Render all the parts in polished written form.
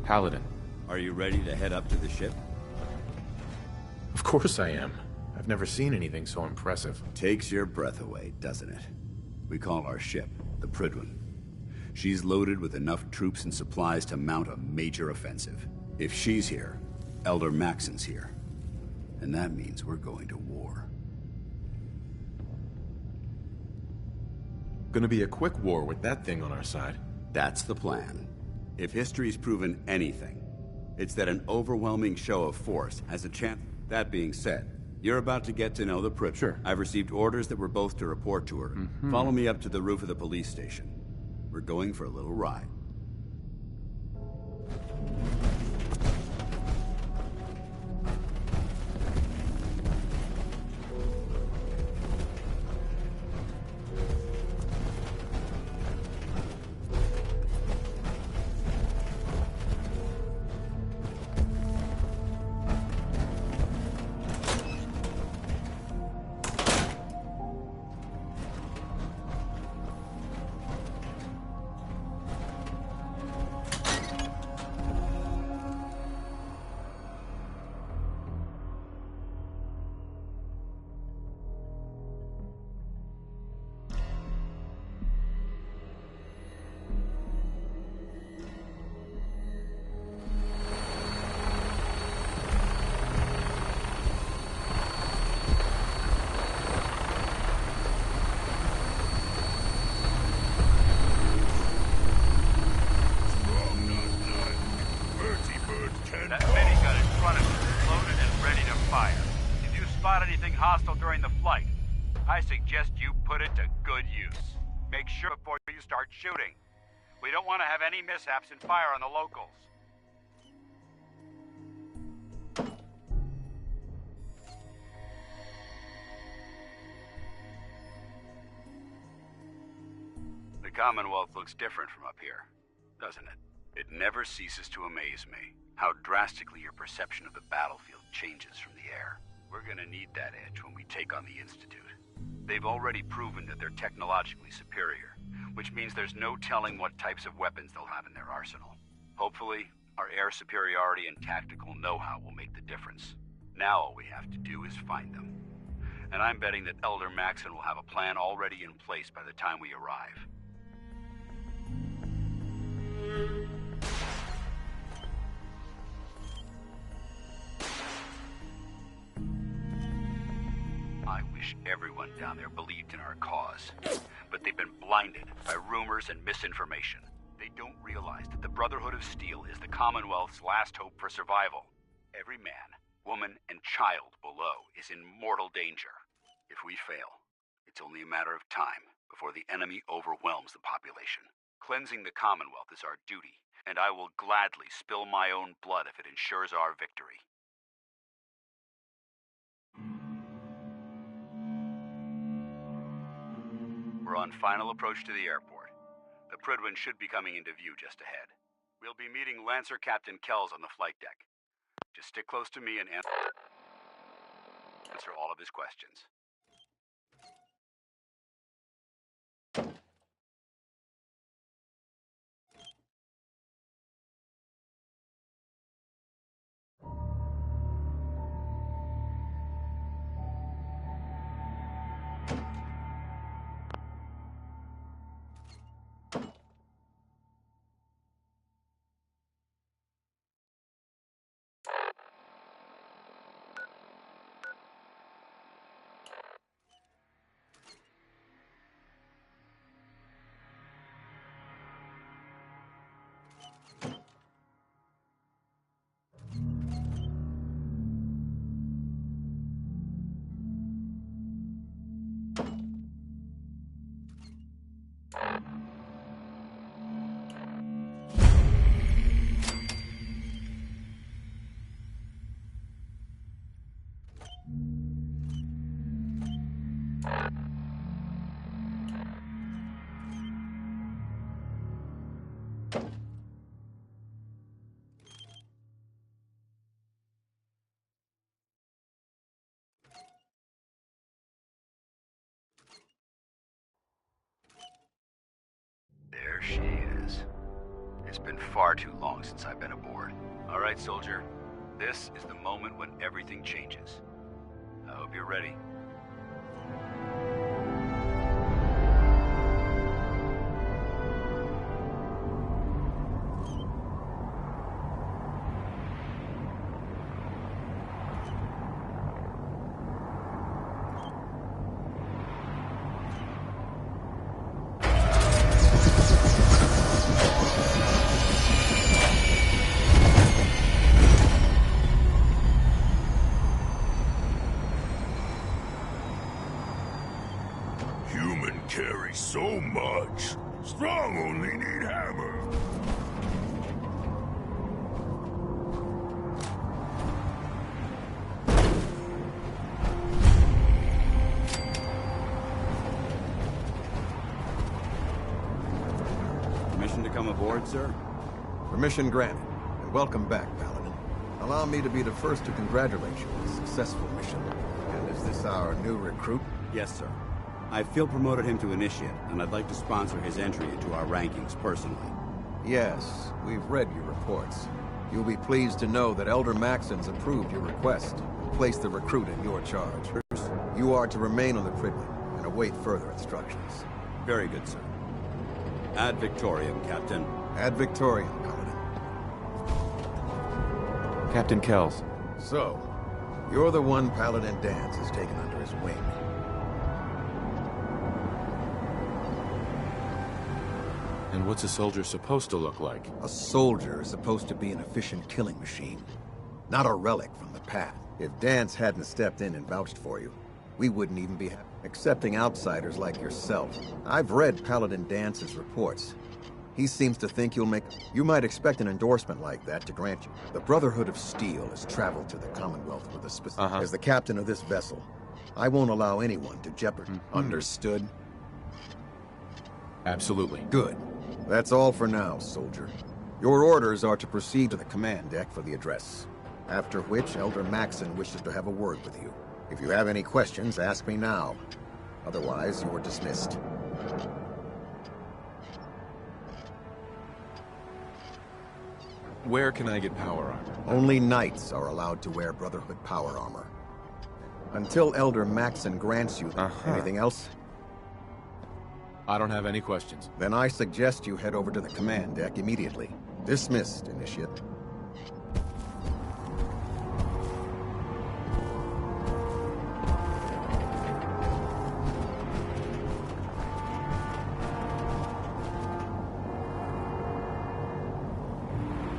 Paladin. Are you ready to head up to the ship? Of course I am. I've never seen anything so impressive. Takes your breath away, doesn't it? We call our ship the Prydwen. She's loaded with enough troops and supplies to mount a major offensive. If she's here, Elder Maxon's here. And that means we're going to war. Gonna be a quick war with that thing on our side. That's the plan. If history's proven anything, it's that an overwhelming show of force has a chance. That being said, you're about to get to know the Prydwen. Sure. I've received orders that we're both to report to her. Follow me up to the roof of the police station. We're going for a little ride. That minigun in front of you is loaded and ready to fire. If you spot anything hostile during the flight, I suggest you put it to good use. Make sure before you start shooting. We don't want to have any mishaps and fire on the locals. The Commonwealth looks different from up here, doesn't it? It never ceases to amaze me how drastically your perception of the battlefield changes from the air. We're gonna need that edge when we take on the Institute. They've already proven that they're technologically superior, which means there's no telling what types of weapons they'll have in their arsenal. Hopefully, our air superiority and tactical know-how will make the difference. Now all we have to do is find them. And I'm betting that Elder Maxon will have a plan already in place by the time we arrive. I wish everyone down there believed in our cause, but they've been blinded by rumors and misinformation. They don't realize that the Brotherhood of Steel is the Commonwealth's last hope for survival. Every man, woman, and child below is in mortal danger. If we fail, it's only a matter of time before the enemy overwhelms the population. Cleansing the Commonwealth is our duty, and I will gladly spill my own blood if it ensures our victory. We're on final approach to the airport. The Prydwen should be coming into view just ahead. We'll be meeting Lancer Captain Kells on the flight deck. Just stick close to me and answer all of his questions. been far too long since I've been aboard. All right, soldier. This is the moment when everything changes. I hope you're ready. Human carry so much. Strong only need hammer. Permission to come aboard, sir? Permission granted, and welcome back, Paladin. Allow me to be the first to congratulate you on a successful mission. And is this our new recruit? Yes, sir. I feel promoted him to Initiate, and I'd like to sponsor his entry into our rankings personally. Yes, we've read your reports. You'll be pleased to know that Elder Maxon's approved your request and placed the recruit in your charge. You are to remain on the Prydwen and await further instructions. Very good, sir. Ad Victoriam, Captain. Ad Victoriam, Paladin. Captain Kells. So, you're the one Paladin Danse has taken under his wing. And what's a soldier supposed to look like? A soldier is supposed to be an efficient killing machine, not a relic from the past. If Danse hadn't stepped in and vouched for you, we wouldn't even be accepting outsiders like yourself. I've read Paladin Dance's reports. He seems to think you'll make... You might expect an endorsement like that to grant you. The Brotherhood of Steel has traveled to the Commonwealth with a specific... As the captain of this vessel, I won't allow anyone to jeopardize. Understood? Absolutely. Good. That's all for now, soldier. Your orders are to proceed to the command deck for the address, after which Elder Maxon wishes to have a word with you. If you have any questions, ask me now. Otherwise, you are dismissed. Where can I get power armor? Only knights are allowed to wear Brotherhood power armor. Until Elder Maxon grants you anything else? I don't have any questions. Then I suggest you head over to the command deck immediately. Dismissed, Initiate.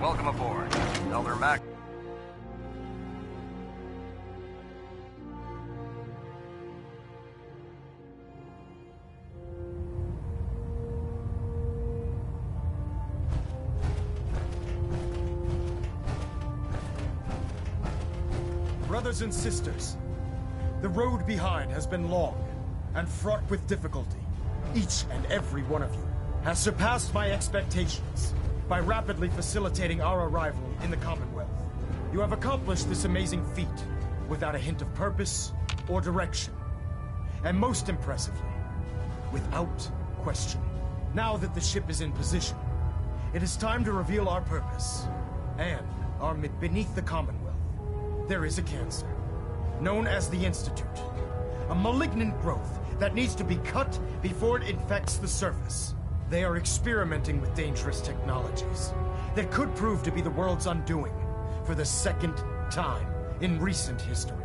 Welcome aboard, Elder Mac. Brothers and sisters, the road behind has been long and fraught with difficulty. Each and every one of you has surpassed my expectations by rapidly facilitating our arrival in the Commonwealth. You have accomplished this amazing feat without a hint of purpose or direction. And most impressively, without question. Now that the ship is in position, it is time to reveal our purpose and our beneath the Commonwealth. There is a cancer, known as the Institute. A malignant growth that needs to be cut before it infects the surface. They are experimenting with dangerous technologies that could prove to be the world's undoing for the second time in recent history.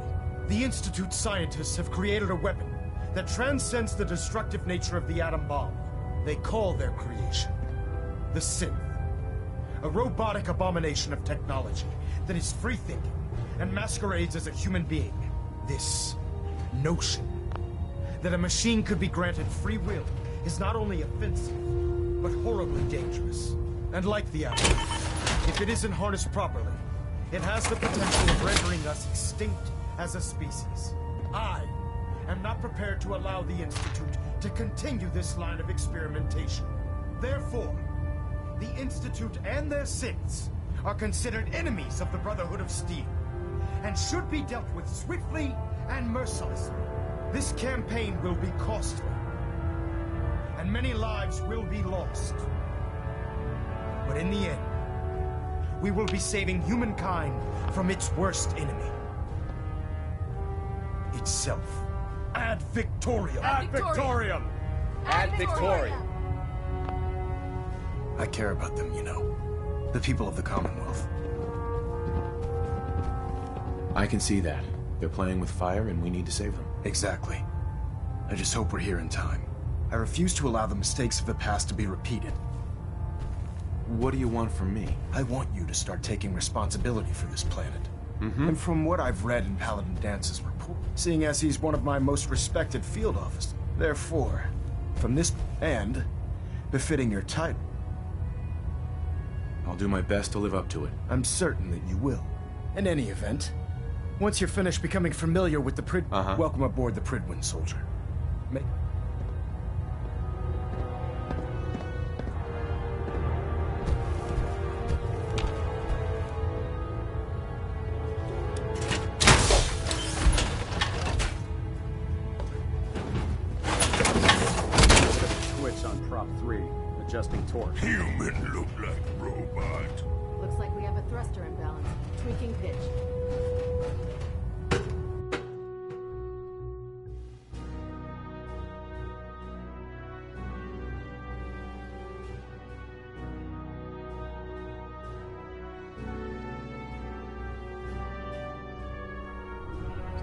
The Institute scientists have created a weapon that transcends the destructive nature of the atom bomb. They call their creation the Synth. A robotic abomination of technology that is free-thinking and masquerades as a human being. This notion that a machine could be granted free will is not only offensive, but horribly dangerous. And like the atom, if it isn't harnessed properly, it has the potential of rendering us extinct as a species. I am not prepared to allow the Institute to continue this line of experimentation. Therefore, the Institute and their synths are considered enemies of the Brotherhood of Steel, and should be dealt with swiftly and mercilessly. This campaign will be costly, and many lives will be lost. But in the end, we will be saving humankind from its worst enemy. Itself. Ad Victoriam! Ad Victoriam! Ad Victoriam! I care about them, you know. The people of the Commonwealth. I can see that. They're playing with fire and we need to save them. Exactly. I just hope we're here in time. I refuse to allow the mistakes of the past to be repeated. What do you want from me? I want you to start taking responsibility for this planet. And from what I've read in Paladin Dance's report, seeing as he's one of my most respected field officers, therefore, from this and befitting your title, I'll do my best to live up to it. I'm certain that you will. In any event, once you're finished becoming familiar with the welcome aboard the Prydwen, soldier. Switch on prop 3, adjusting torque. Human look like robot. Looks like we have a thruster imbalance. Tweaking pitch.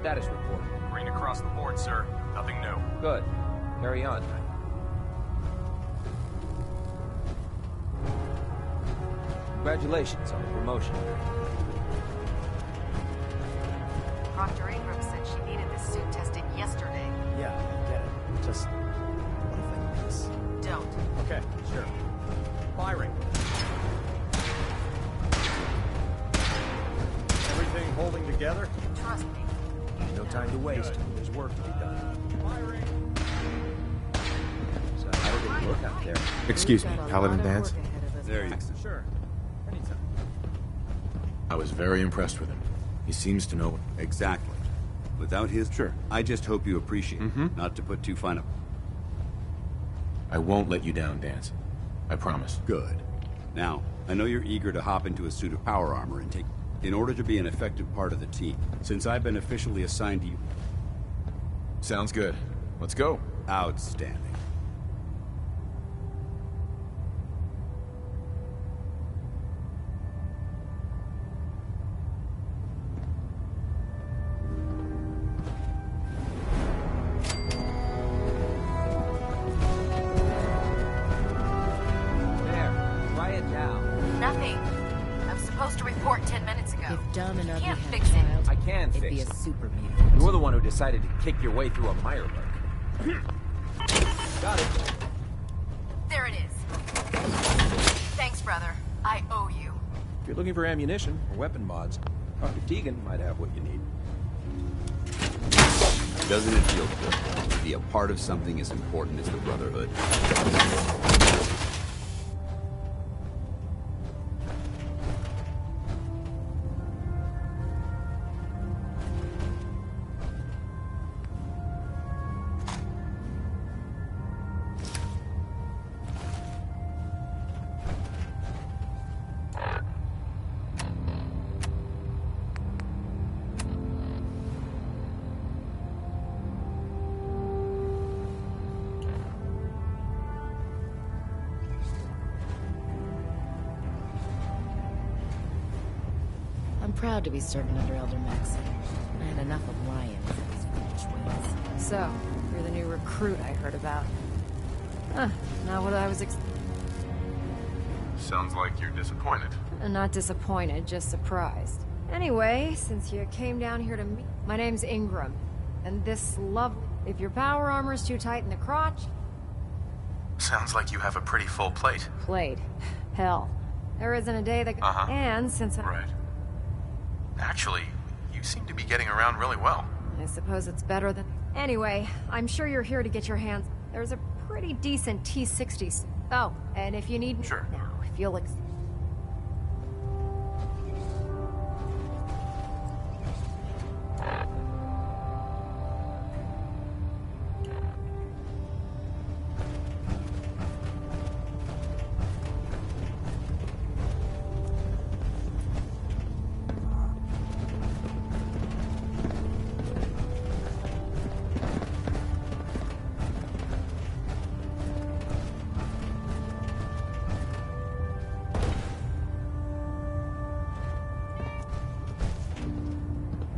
Status report. Green across the board, sir. Nothing new. Good. Carry on. Congratulations on the promotion. Proctor Ingram said she needed this suit tested yesterday. Yeah, I get it. Just... what if I miss? Don't. Okay, sure. Firing. Everything holding together? Trust me. No time to waste. There's work to be done. Firing! So how did it look out there? Excuse me, We've got a Paladin lot of Dance? work ahead of us. There you Sure. Anytime. I was very impressed with him. He seems to know. Exactly. Without his... Sure. I just hope you appreciate it. Not to put too fine a... I won't let you down, Dance. I promise. Good. Now, I know you're eager to hop into a suit of power armor and take... In order to be an effective part of the team, since I've been officially assigned to you... Sounds good. Let's go. Outstanding. There. Try it down. Nothing. I was supposed to report 10 minutes ago. If dumb enough you Can't had fix a it. child, I can it'd fix be a it. super mutant. You're the one who decided to kick your way through a Mirelurk. Got it. There it is. Thanks, brother. I owe you. If you're looking for ammunition or weapon mods, Dr. Tegan might have what you need. Doesn't it feel good to be a part of something as important as the Brotherhood? I'm proud to be serving under Elder Maxson. I had enough of lying for these foolish ways. So, you're the new recruit I heard about. Huh, not what I was Sounds like you're disappointed. not disappointed, just surprised. Anyway, since you came down here to meet... My name's Ingram. And this lovely... If your power armor's too tight in the crotch... Sounds like you have a pretty full plate. Played. Hell. There isn't a day that... And since I... Right. Actually, you seem to be getting around really well. I suppose it's better than... Anyway, I'm sure you're here to get your hands... There's a pretty decent T-60s. Oh, and if you need... Sure. Now, if you'll...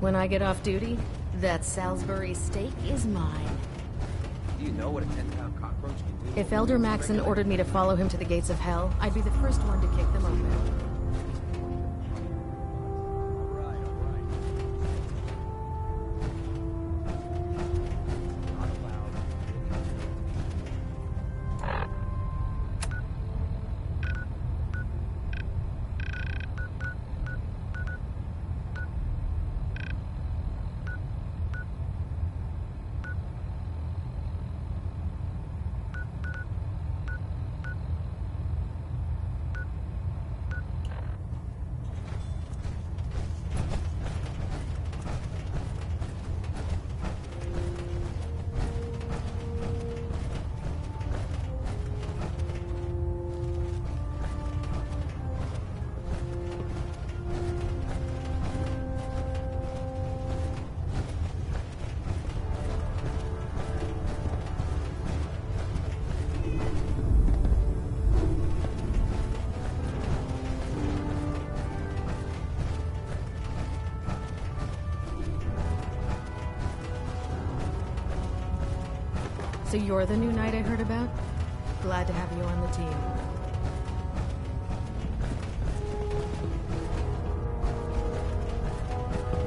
When I get off duty, that Salisbury steak is mine. Do you know what a 10-pound cockroach can do? If Elder Maxon ordered me to follow him to the gates of hell, I'd be the first one to kick them open. So you're the new knight I heard about? Glad to have you on the team.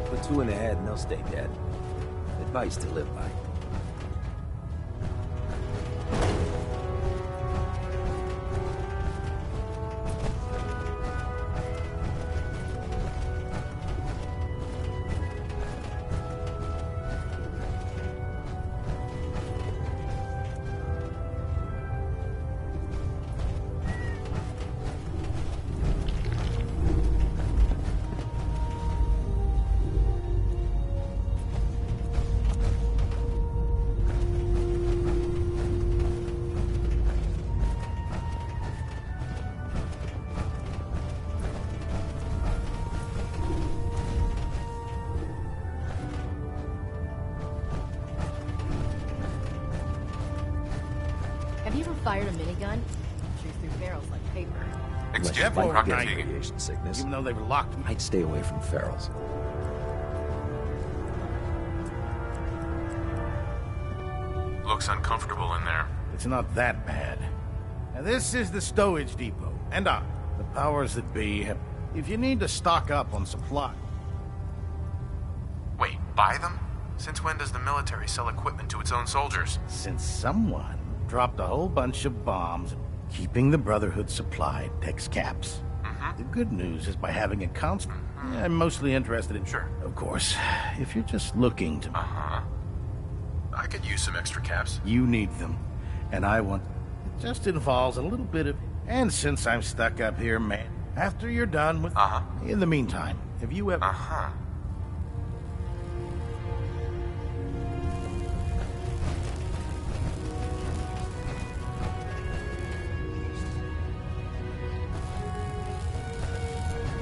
Put two in the head and they'll stay dead. Advice to live by. Have you ever fired a minigun? Shoots through barrels like paper. Unless you Careful, fight Rocket against Tegan. radiation sickness. Even though they were locked. I'd stay away from ferals. Looks uncomfortable in there. It's not that bad. Now, this is the stowage depot, and the powers that be have... If you need to stock up on supply... Wait, buy them? Since when does the military sell equipment to its own soldiers? Since someone dropped a whole bunch of bombs, keeping the Brotherhood supplied takes caps. The good news is by having a constant... I'm mostly interested in... Sure. Of course, if you're just looking to... I could use some extra caps. You need them, and I want... It just involves a little bit of... And since I'm stuck up here, man, after you're done with... In the meantime, have you ever...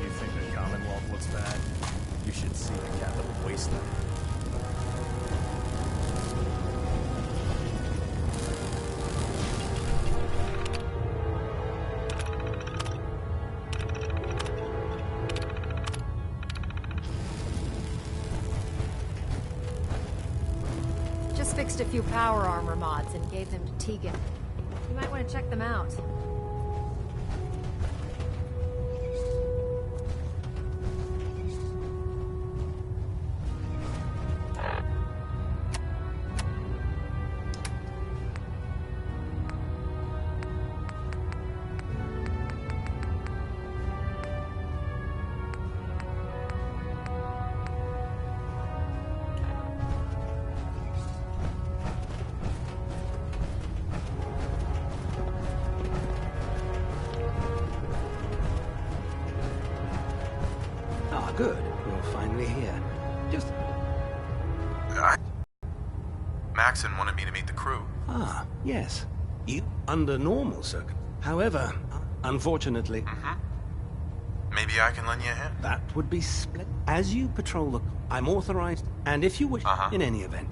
You think the Commonwealth looks bad? You should see the capital wasteland. Just fixed a few power armor mods and gave them to Tegan. You might want to check them out. Good. You're finally here. Just... Maxon wanted me to meet the crew. Ah, yes. You under normal circumstances. However, unfortunately... Maybe I can lend you a hand? That would be split. As you patrol the... I'm authorized, and if you wish, in any event.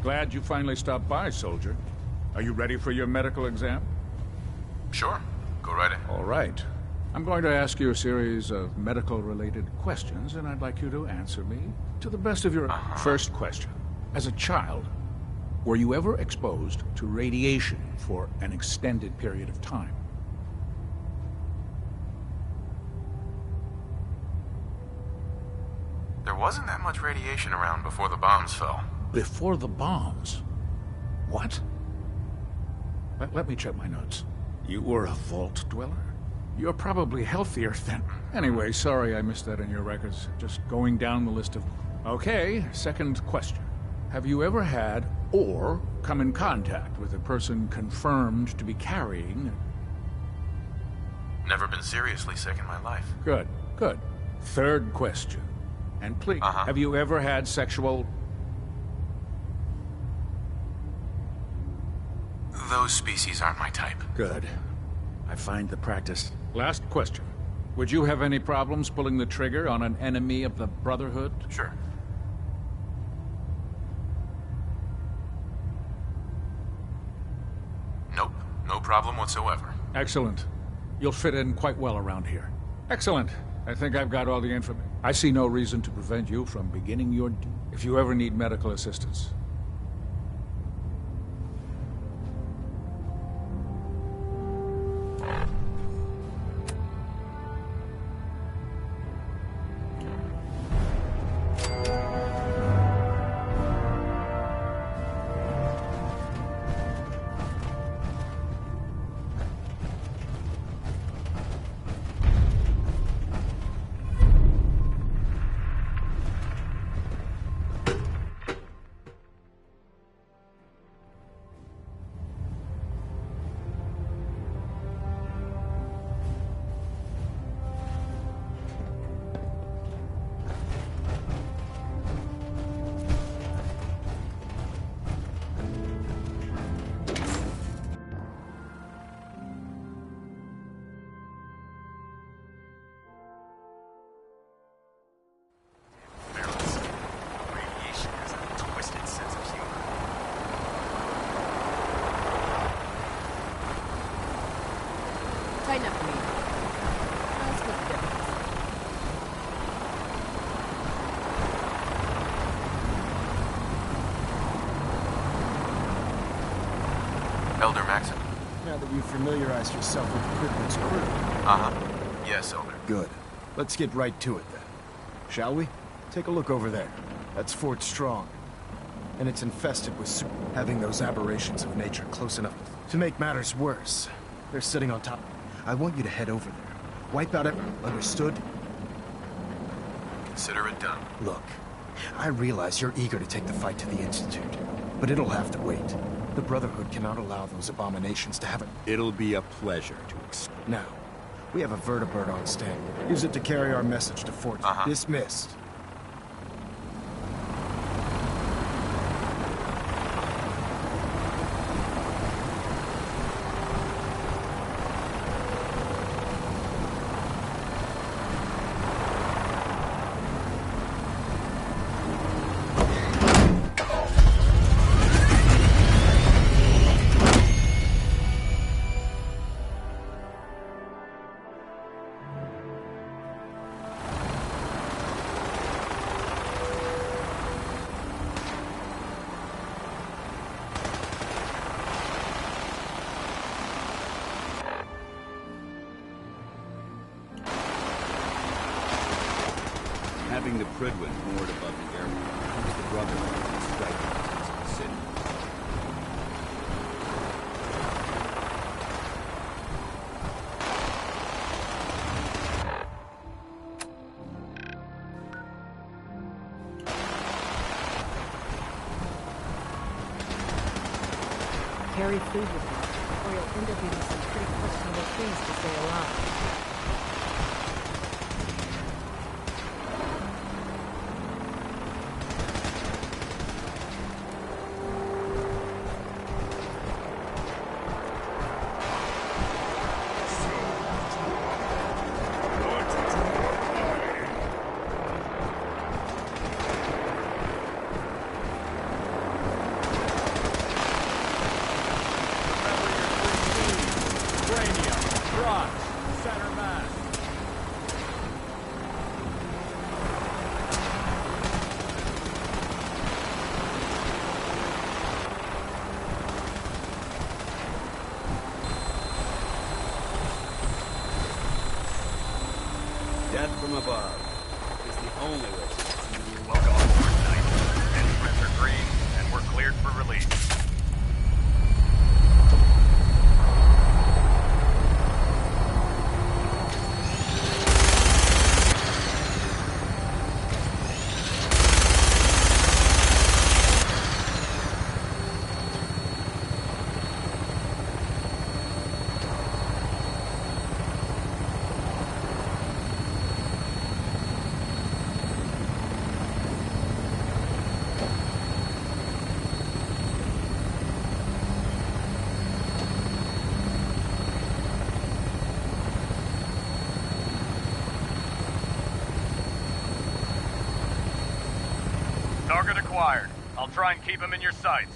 Glad you finally stopped by, soldier. Are you ready for your medical exam? Sure. Go right ahead. All right. I'm going to ask you a series of medical-related questions, and I'd like you to answer me to the best of your... First question. As a child, were you ever exposed to radiation for an extended period of time? There wasn't that much radiation around before the bombs fell. Before the bombs? What? Let me check my notes. You were a vault dweller? You're probably healthier than... Anyway, sorry I missed that in your records. Just going down the list of... Okay, second question. Have you ever had or come in contact with a person confirmed to be carrying... Never been seriously sick in my life. Good, good. Third question. And please, have you ever had sexual... Those species aren't my type. Good. I find the practice... Last question. Would you have any problems pulling the trigger on an enemy of the Brotherhood? Sure. Nope. No problem whatsoever. Excellent. You'll fit in quite well around here. Excellent. I think I've got all the information. I see no reason to prevent you from beginning your duty if you ever need medical assistance. Tighten up for me. I'll split the difference. Elder Maxon. Now that you've familiarized yourself with Prydwen's crew. Yes, Elder. Good. Let's get right to it then. Shall we? Take a look over there. That's Fort Strong. And it's infested with having those aberrations of nature close enough. To make matters worse, they're sitting on top. I want you to head over there. Wipe out everything. Understood? Consider it done. Look, I realize you're eager to take the fight to the Institute, but it'll have to wait. The Brotherhood cannot allow those abominations to have it. It'll be a pleasure to Now, we have a vertibird on stand. Use it to carry our message to Fort. Dismissed. Having the Prydwen moored above the airport gives the Brotherhood a striking distance of the city. Carry food with you, or you'll end up eating some pretty questionable things to stay alive. Brainiac. from above. It's the only way. Welcome aboard, Knight. Instruments are green, and we're cleared for release. Target acquired. I'll try and keep him in your sights.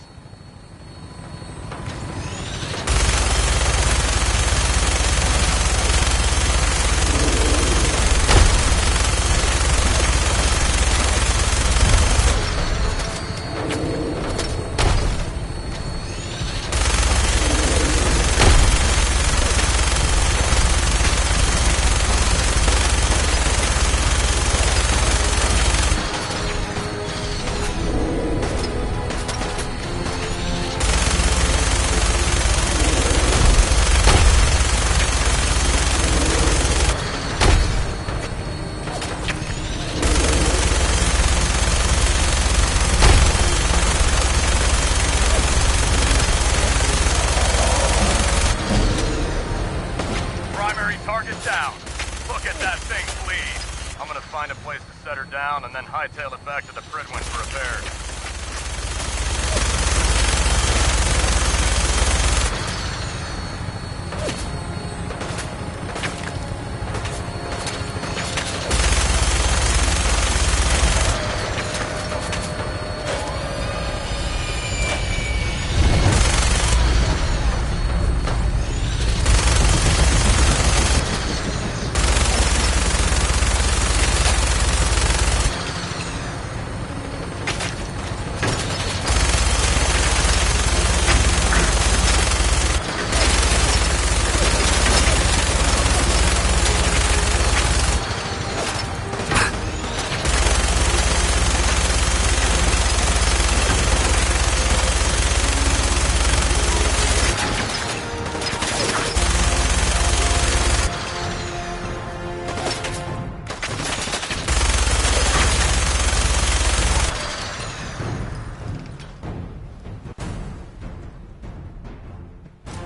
And then hightail it back to the Prydwen for repairs.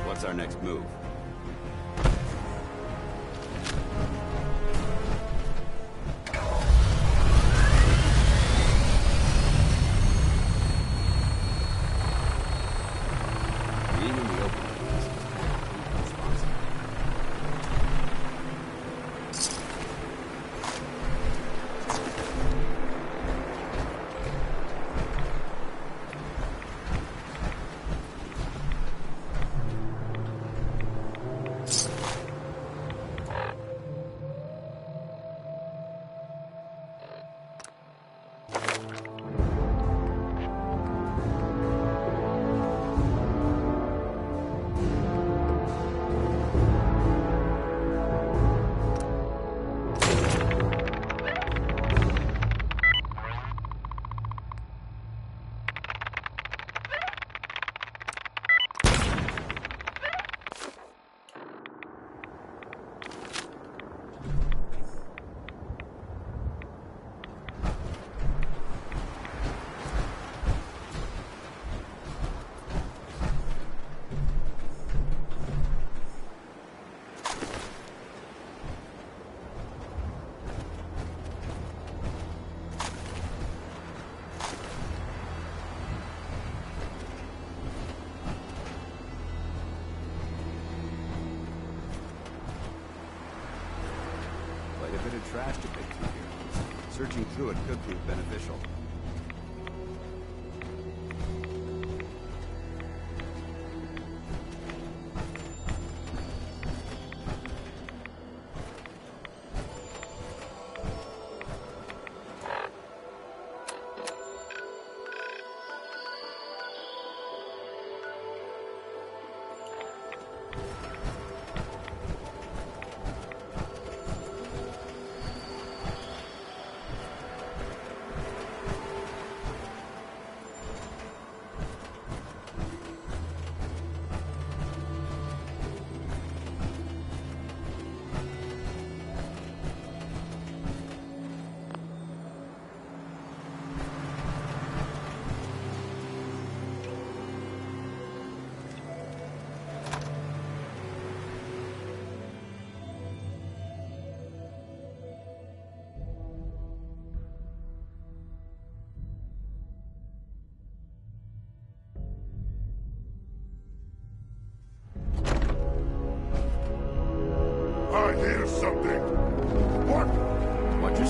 What's our next move? Being in the open is responsible. Quite a bit of trash to pick through here. Searching through it could prove beneficial.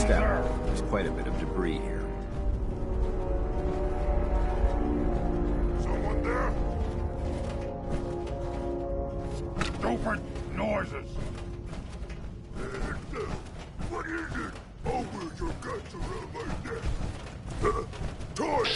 step. There's quite a bit of debris here. Someone there? Stupid noises! What is it? Open your guts around my neck. Toy!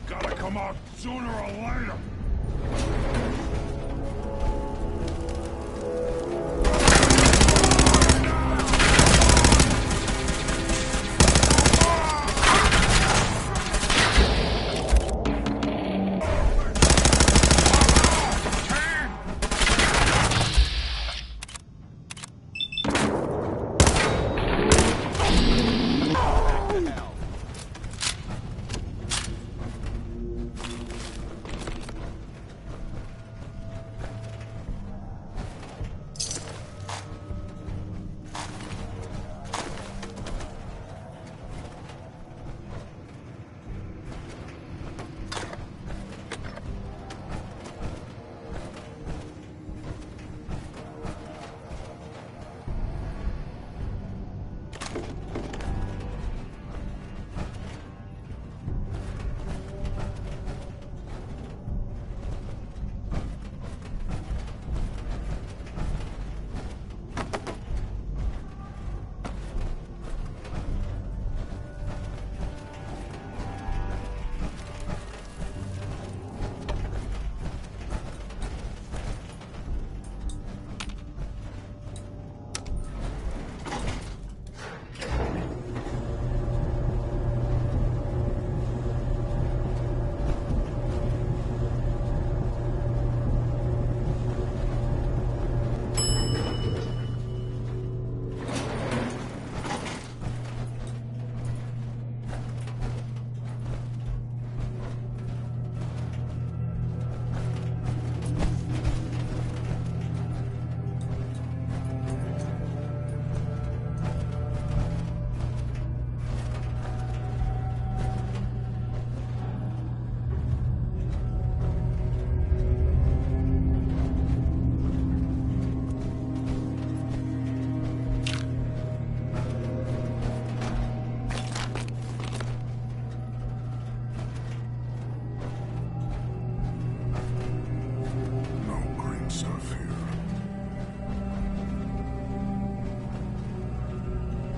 Gotta come out sooner or later.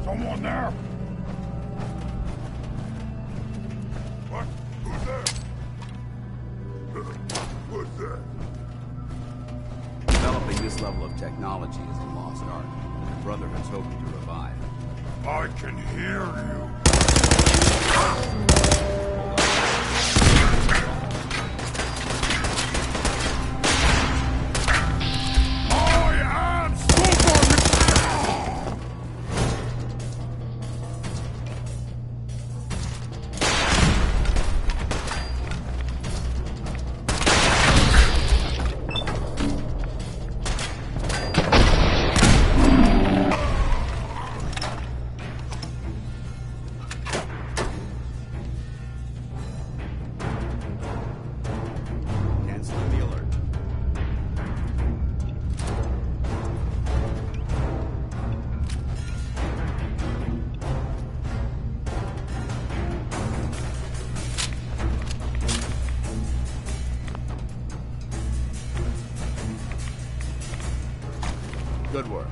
Someone there? What? Who's there? What's that? Developing this level of technology is a lost art. The Brotherhood's hoping to revive. I can hear you. Good work.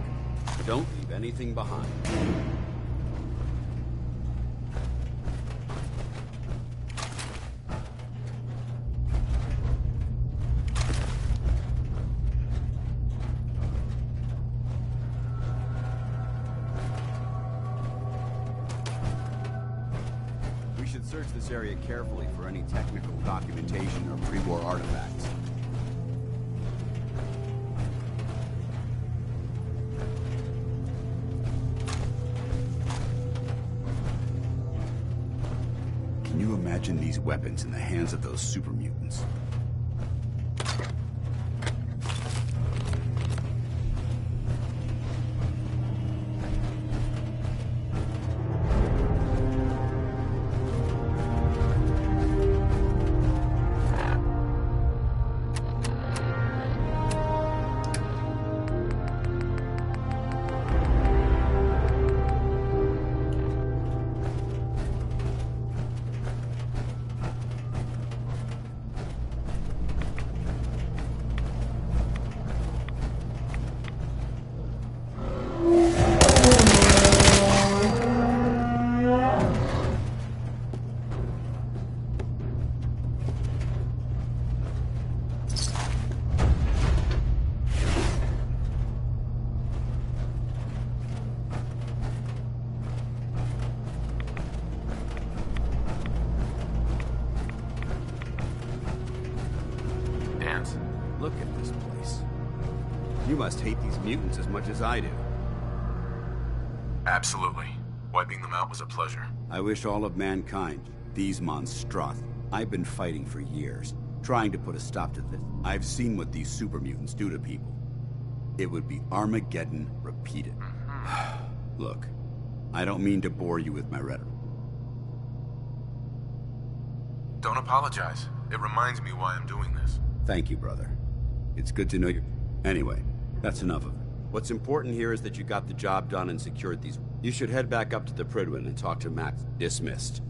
Don't leave anything behind. should search this area carefully for any technical documentation or pre-war artifacts. Can you imagine these weapons in the hands of those super mutants? Look at this place. You must hate these mutants as much as I do. Absolutely. Wiping them out was a pleasure. I wish all of mankind, these monstrosities. I've been fighting for years, trying to put a stop to this. I've seen what these super mutants do to people. It would be Armageddon repeated. Look, I don't mean to bore you with my rhetoric. Don't apologize. It reminds me why I'm doing this. Thank you, brother. It's good to know you. Anyway, that's enough of it. What's important here is that you got the job done and secured these. You should head back up to the Prydwen and talk to Max. Dismissed.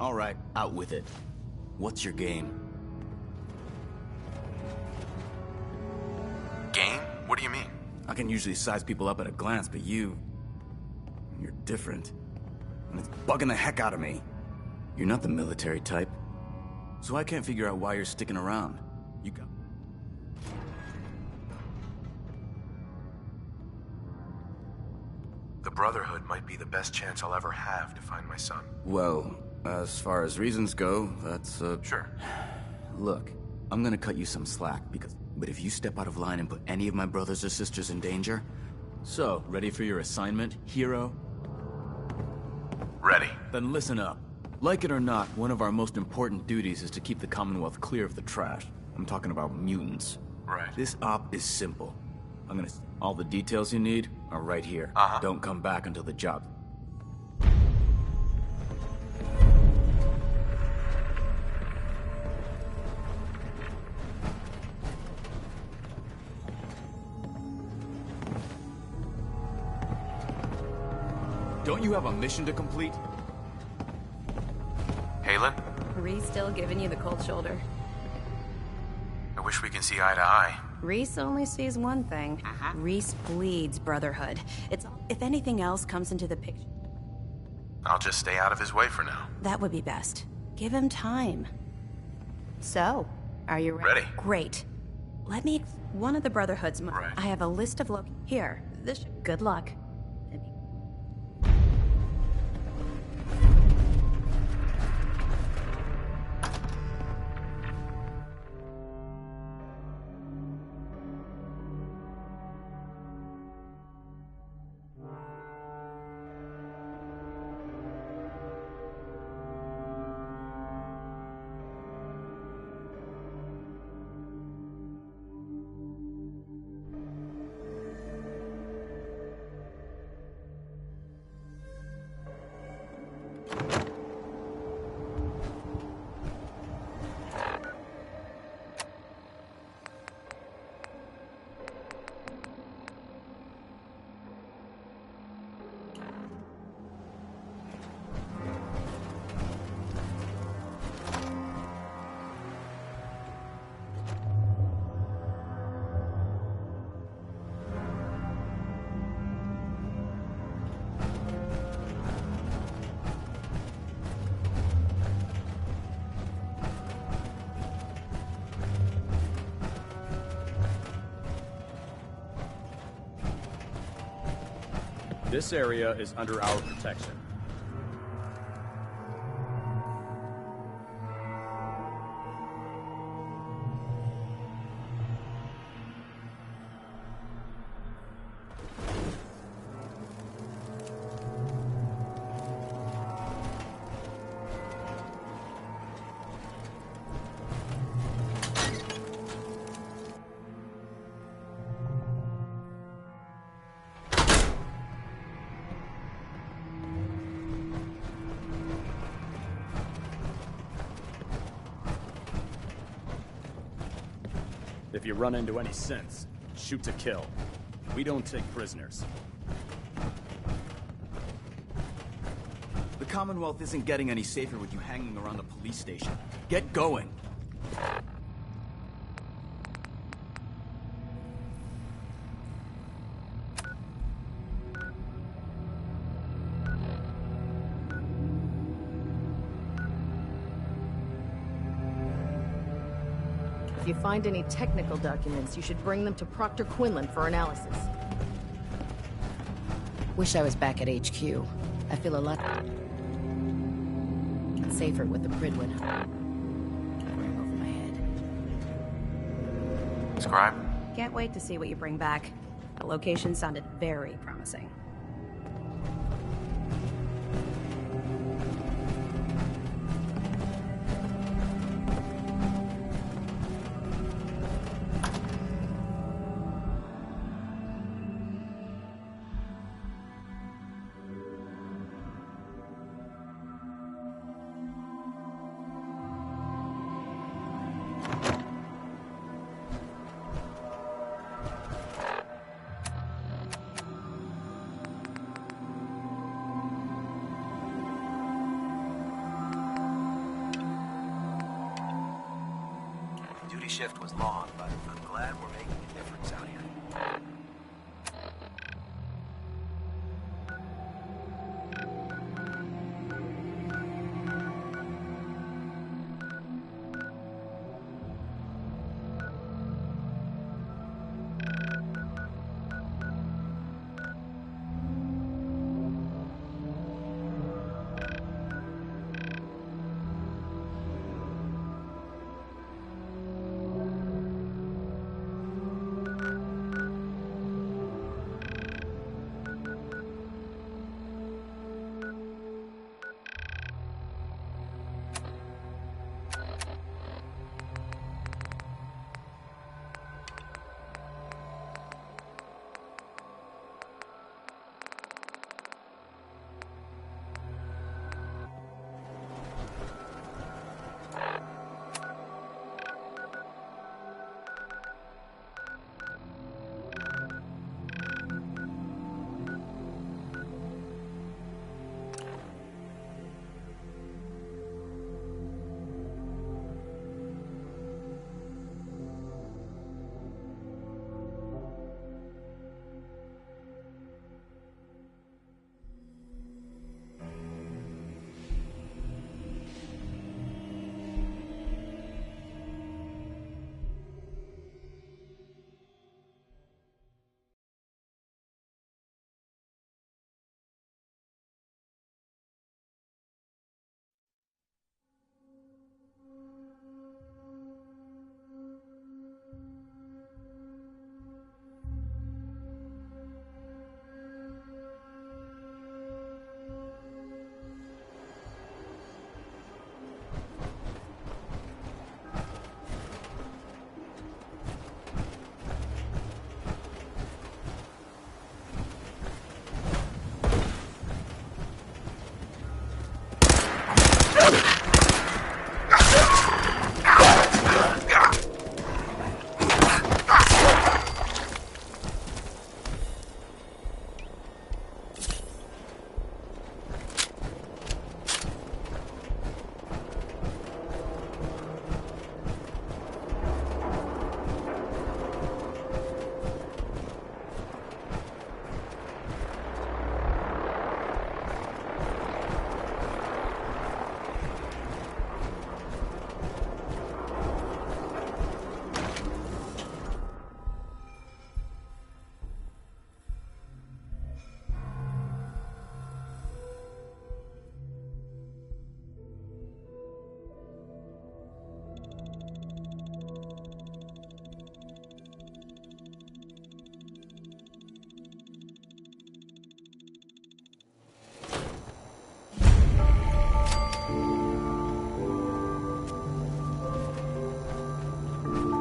All right, out with it. What's your game? Game? What do you mean? I can usually size people up at a glance, but you're different. And it's bugging the heck out of me. You're not the military type. So I can't figure out why you're sticking around. You got... The Brotherhood might be the best chance I'll ever have to find my son. Well, as far as reasons go, that's, Sure. Look, I'm gonna cut you some slack, but if you step out of line and put any of my brothers or sisters in danger... So, ready for your assignment, hero? Ready. Then listen up. Like it or not, one of our most important duties is to keep the Commonwealth clear of the trash. I'm talking about mutants. Right. This op is simple. All the details you need are right here. Don't come back until the job. Don't you have a mission to complete? Halen? Rhys still giving you the cold shoulder. I wish we can see eye to eye. Rhys only sees one thing. Rhys bleeds Brotherhood. If anything else comes into the picture, I'll just stay out of his way for now. that would be best. Give him time. So, are you ready? Ready. Great. Let me... One of the Brotherhood's... Right. I have a list of Here, this... Good luck. This area is under our protection. If you run into any sense, shoot to kill. We don't take prisoners. The Commonwealth isn't getting any safer with you hanging around the police station. Get going! If you find any technical documents, you should bring them to Proctor Quinlan for analysis. Wish I was back at HQ. I feel a lot safer with the Prydwen hovering over my head. Scribe? Can't wait to see what you bring back. The location sounded very promising. shift was long, but I'm glad we're making a difference out here.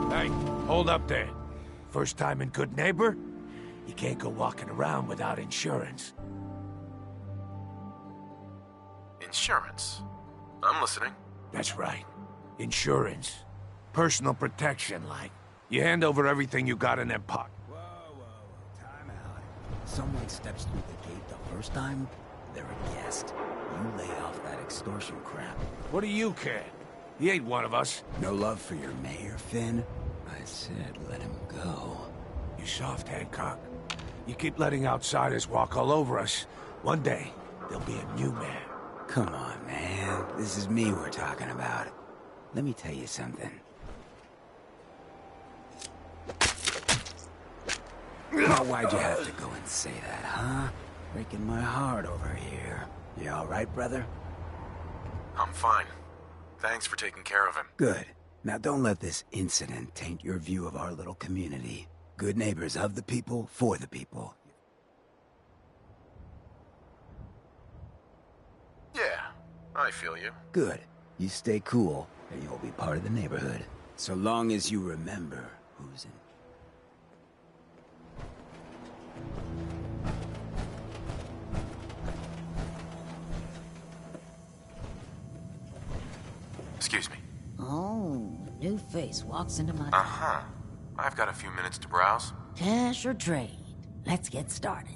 Hey, hold up there. First time in Good Neighbor? You can't go walking around without insurance. Insurance? I'm listening. That's right. Insurance. Personal protection, like. You hand over everything you got in that pocket. Time out. Someone steps through the gate the first time, they're a guest. You lay off that extortion crap. What do you care? He ain't one of us. No love for your mayor, Finn? I said let him go. You soft, Hancock. You keep letting outsiders walk all over us. One day, there'll be a new mayor. Come on, man. This is me we're talking about. Let me tell you something. Now, why'd you have to go and say that, huh? Breaking my heart over here. You all right, brother? I'm fine. Thanks for taking care of him. Good. Now don't let this incident taint your view of our little community. Good neighbors of the people, for the people. Yeah, I feel you. Good. You stay cool, and you'll be part of the neighborhood. So long as you remember who's in. Excuse me. Oh, new face walks into my... Uh-huh. I've got a few minutes to browse. Cash or trade? Let's get started.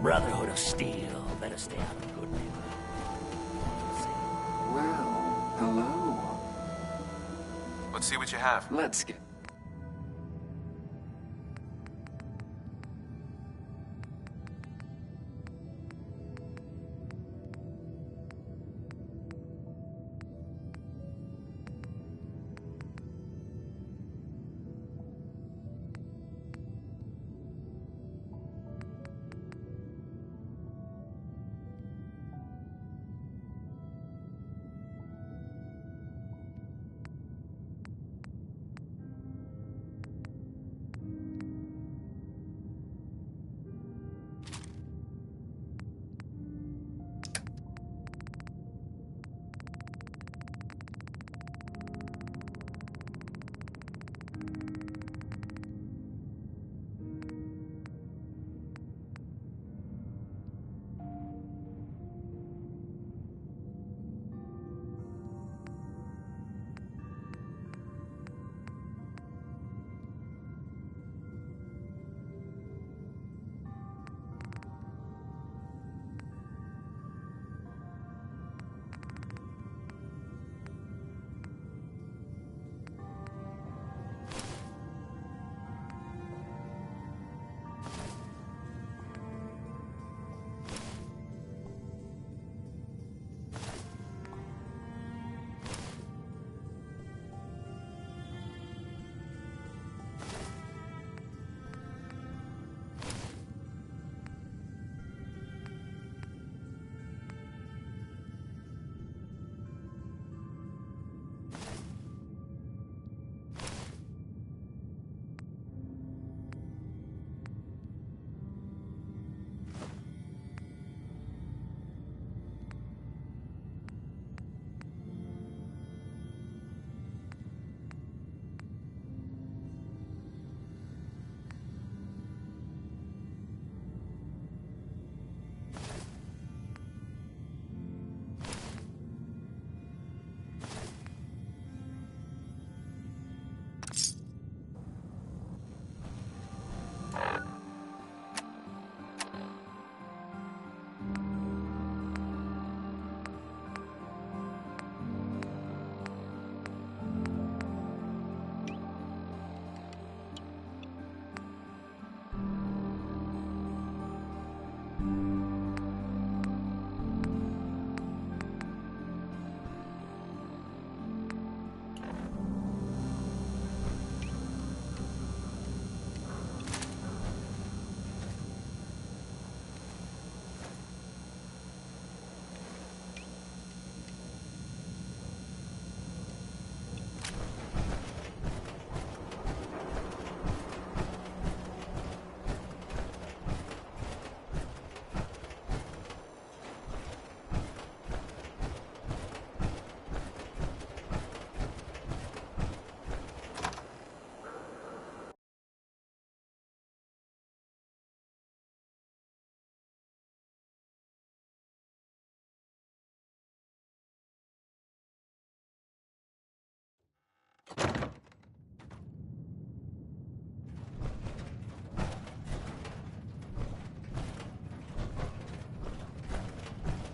Brotherhood of Steel. Better stay out of good neighbor. Well, hello. Let's see what you have. Let's get...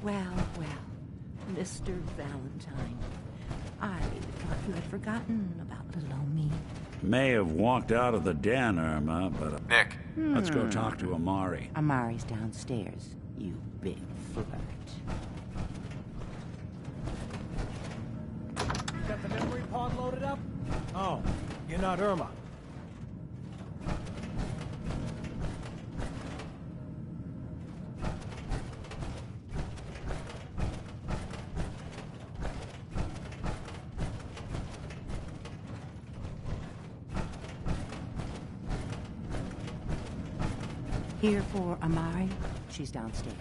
Well, well, Mr. Valentine. I thought you had forgotten about little old me. May have walked out of the den, Irma, but... Nick. Let's go talk to Amari. Amari's downstairs, you big flirt. You got the memory pod loaded up? Oh, you're not Irma. Here for Amari. She's downstairs.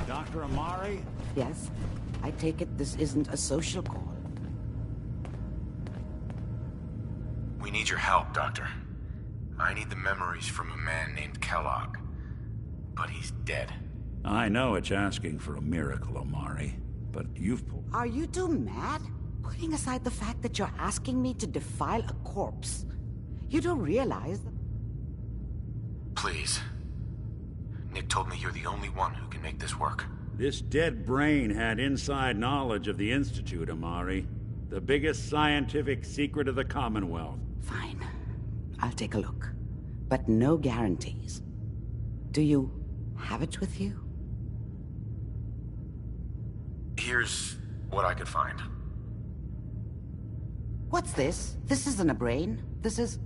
Dr. Amari? Yes? I take it this isn't a social call. We need your help, Doctor. I need the memories from a man named Kellogg. But he's dead. I know it's asking for a miracle, Amari. but you've pulled... Are you two mad? Putting aside the fact that you're asking me to defile a corpse, you don't realize that... Please. Nick told me you're the only one who can make this work. This dead brain had inside knowledge of the Institute, Amari. The biggest scientific secret of the Commonwealth. Fine. I'll take a look. But no guarantees. Do you have it with you? Here's what I could find. What's this? This isn't a brain. This is...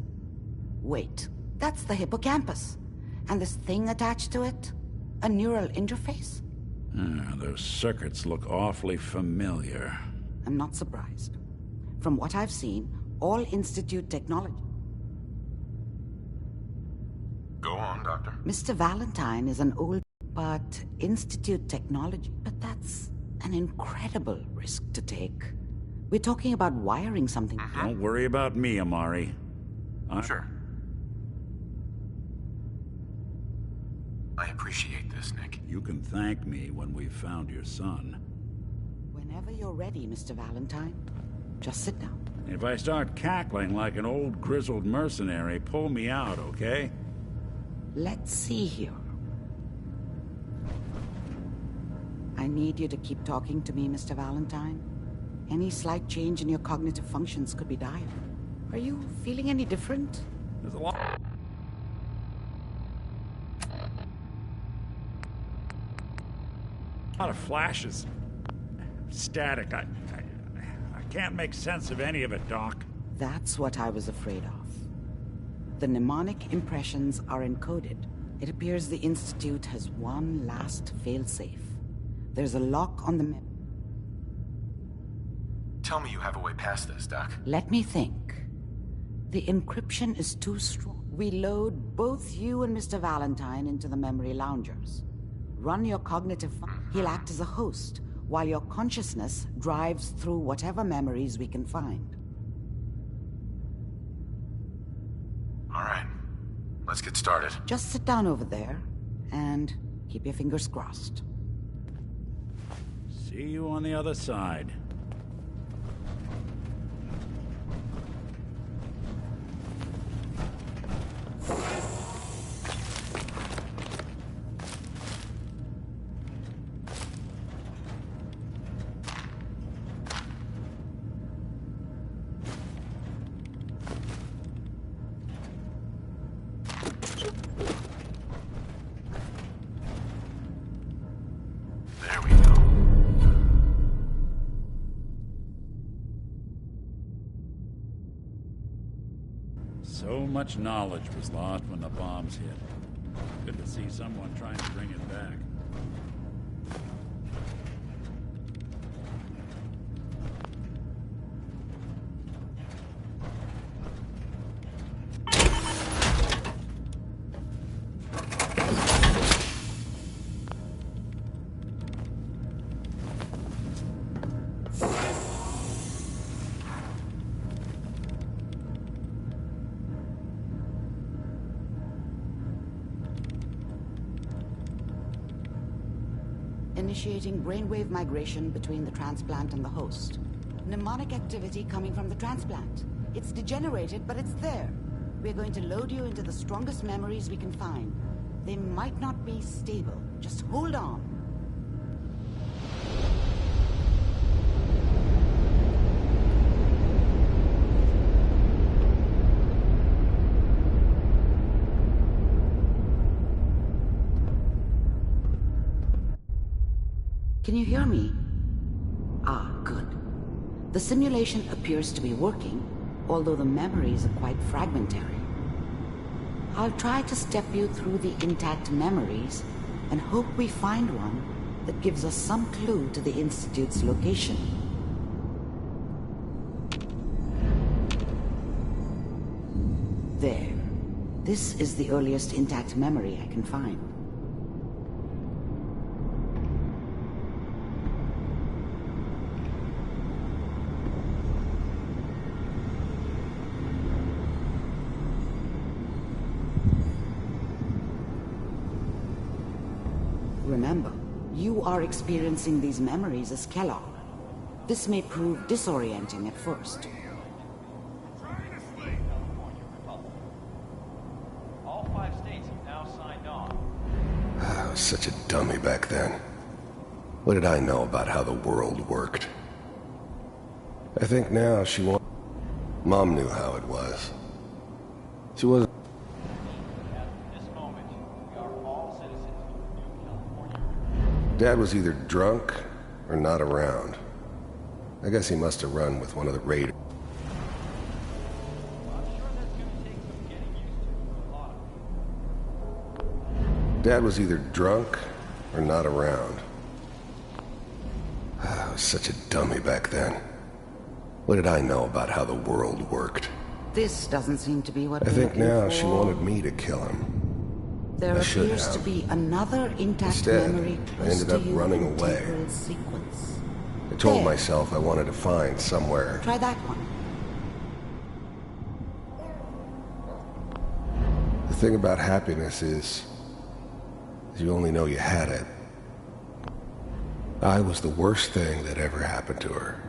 Wait. That's the hippocampus. And this thing attached to it? A neural interface? Those circuits look awfully familiar. I'm not surprised. From what I've seen, all Institute technology... Go on, Doctor. Mr. Valentine is an old... But Institute technology... But that's an incredible risk to take. We're talking about wiring something... Don't worry about me, Amari. Sure. I appreciate this, Nick. You can thank me when we've found your son. Whenever you're ready, Mr. Valentine. Just sit down. If I start cackling like an old grizzled mercenary, pull me out, okay? Let's see here. I need you to keep talking to me, Mr. Valentine. Any slight change in your cognitive functions could be dire. Are you feeling any different? There's a lot of flashes. Static. I can't make sense of any of it, Doc. That's what I was afraid of. The mnemonic impressions are encoded. It appears the Institute has one last failsafe. There's a lock on the map. Tell me you have a way past this, Doc. Let me think. The encryption is too strong. We load both you and Mr. Valentine into the memory loungers. Run your cognitive function. He'll act as a host, while your consciousness drives through whatever memories we can find. All right. Let's get started. Just sit down over there, and keep your fingers crossed. See you on the other side. So much knowledge was lost when the bombs hit. Good to see someone trying to bring it back. Initiating brainwave migration between the transplant and the host. Mnemonic activity coming from the transplant. It's degenerated, but it's there. We're going to load you into the strongest memories we can find. They might not be stable. Just hold on. Can you hear me? Ah, good. The simulation appears to be working, although the memories are quite fragmentary. I'll try to step you through the intact memories and hope we find one that gives us some clue to the Institute's location. There. This is the earliest intact memory I can find. Remember, You are experiencing these memories as Kellogg. This may prove disorienting at first. All 5 states have now signed on. I was such a dummy back then. What did I know about how the world worked? I think now she wants... Mom knew how it was. She wasn't... Dad was either drunk or not around. I guess he must have run with one of the raiders. Dad was either drunk or not around. I was such a dummy back then. What did I know about how the world worked? This doesn't seem to be what I we're think looking now for. she wanted me to kill him. There I should appears to have. be another intact Instead, memory I close ended to up you running in away. temporal sequence. I told There. myself I wanted to find somewhere. Try that one. The thing about happiness is you only know you had it. I was the worst thing that ever happened to her.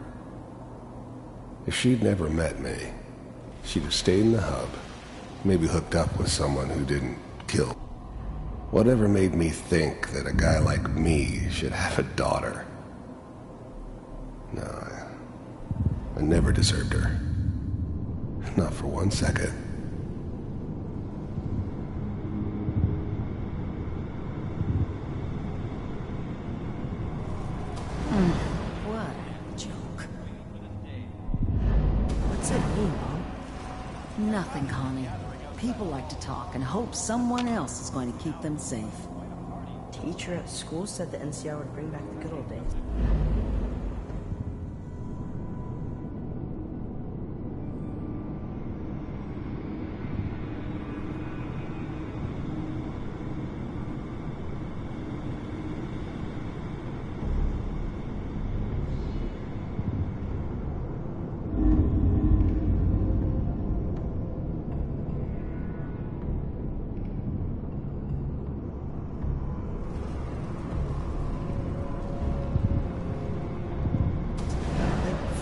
If she'd never met me, she'd have stayed in the hub, maybe hooked up with someone who didn't kill. Whatever made me think that a guy like me should have a daughter? No, I never deserved her. Not for 1 second. What a joke. What's it mean, Mom? Nothing, Connie. People like to talk and hope someone else is going to keep them safe. Teacher at school said the NCR would bring back the good old days.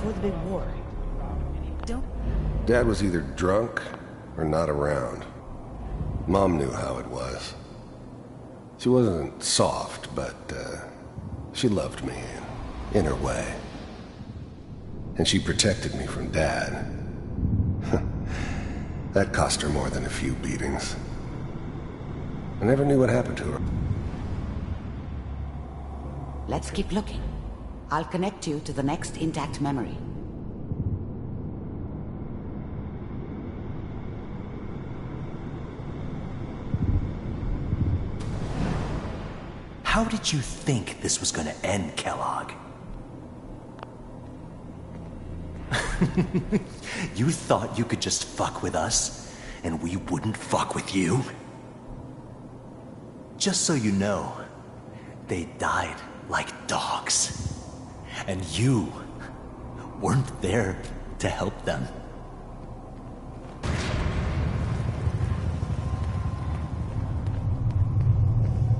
Before the big war. Dad was either drunk or not around. Mom knew how it was. She wasn't soft, but she loved me in her way. And she protected me from Dad. That cost her more than a few beatings. I never knew what happened to her. Let's keep looking. I'll connect you to the next intact memory. How did you think this was gonna end, Kellogg? You thought you could just fuck with us, and we wouldn't fuck with you? Just so you know, they died like dogs. And you weren't there to help them.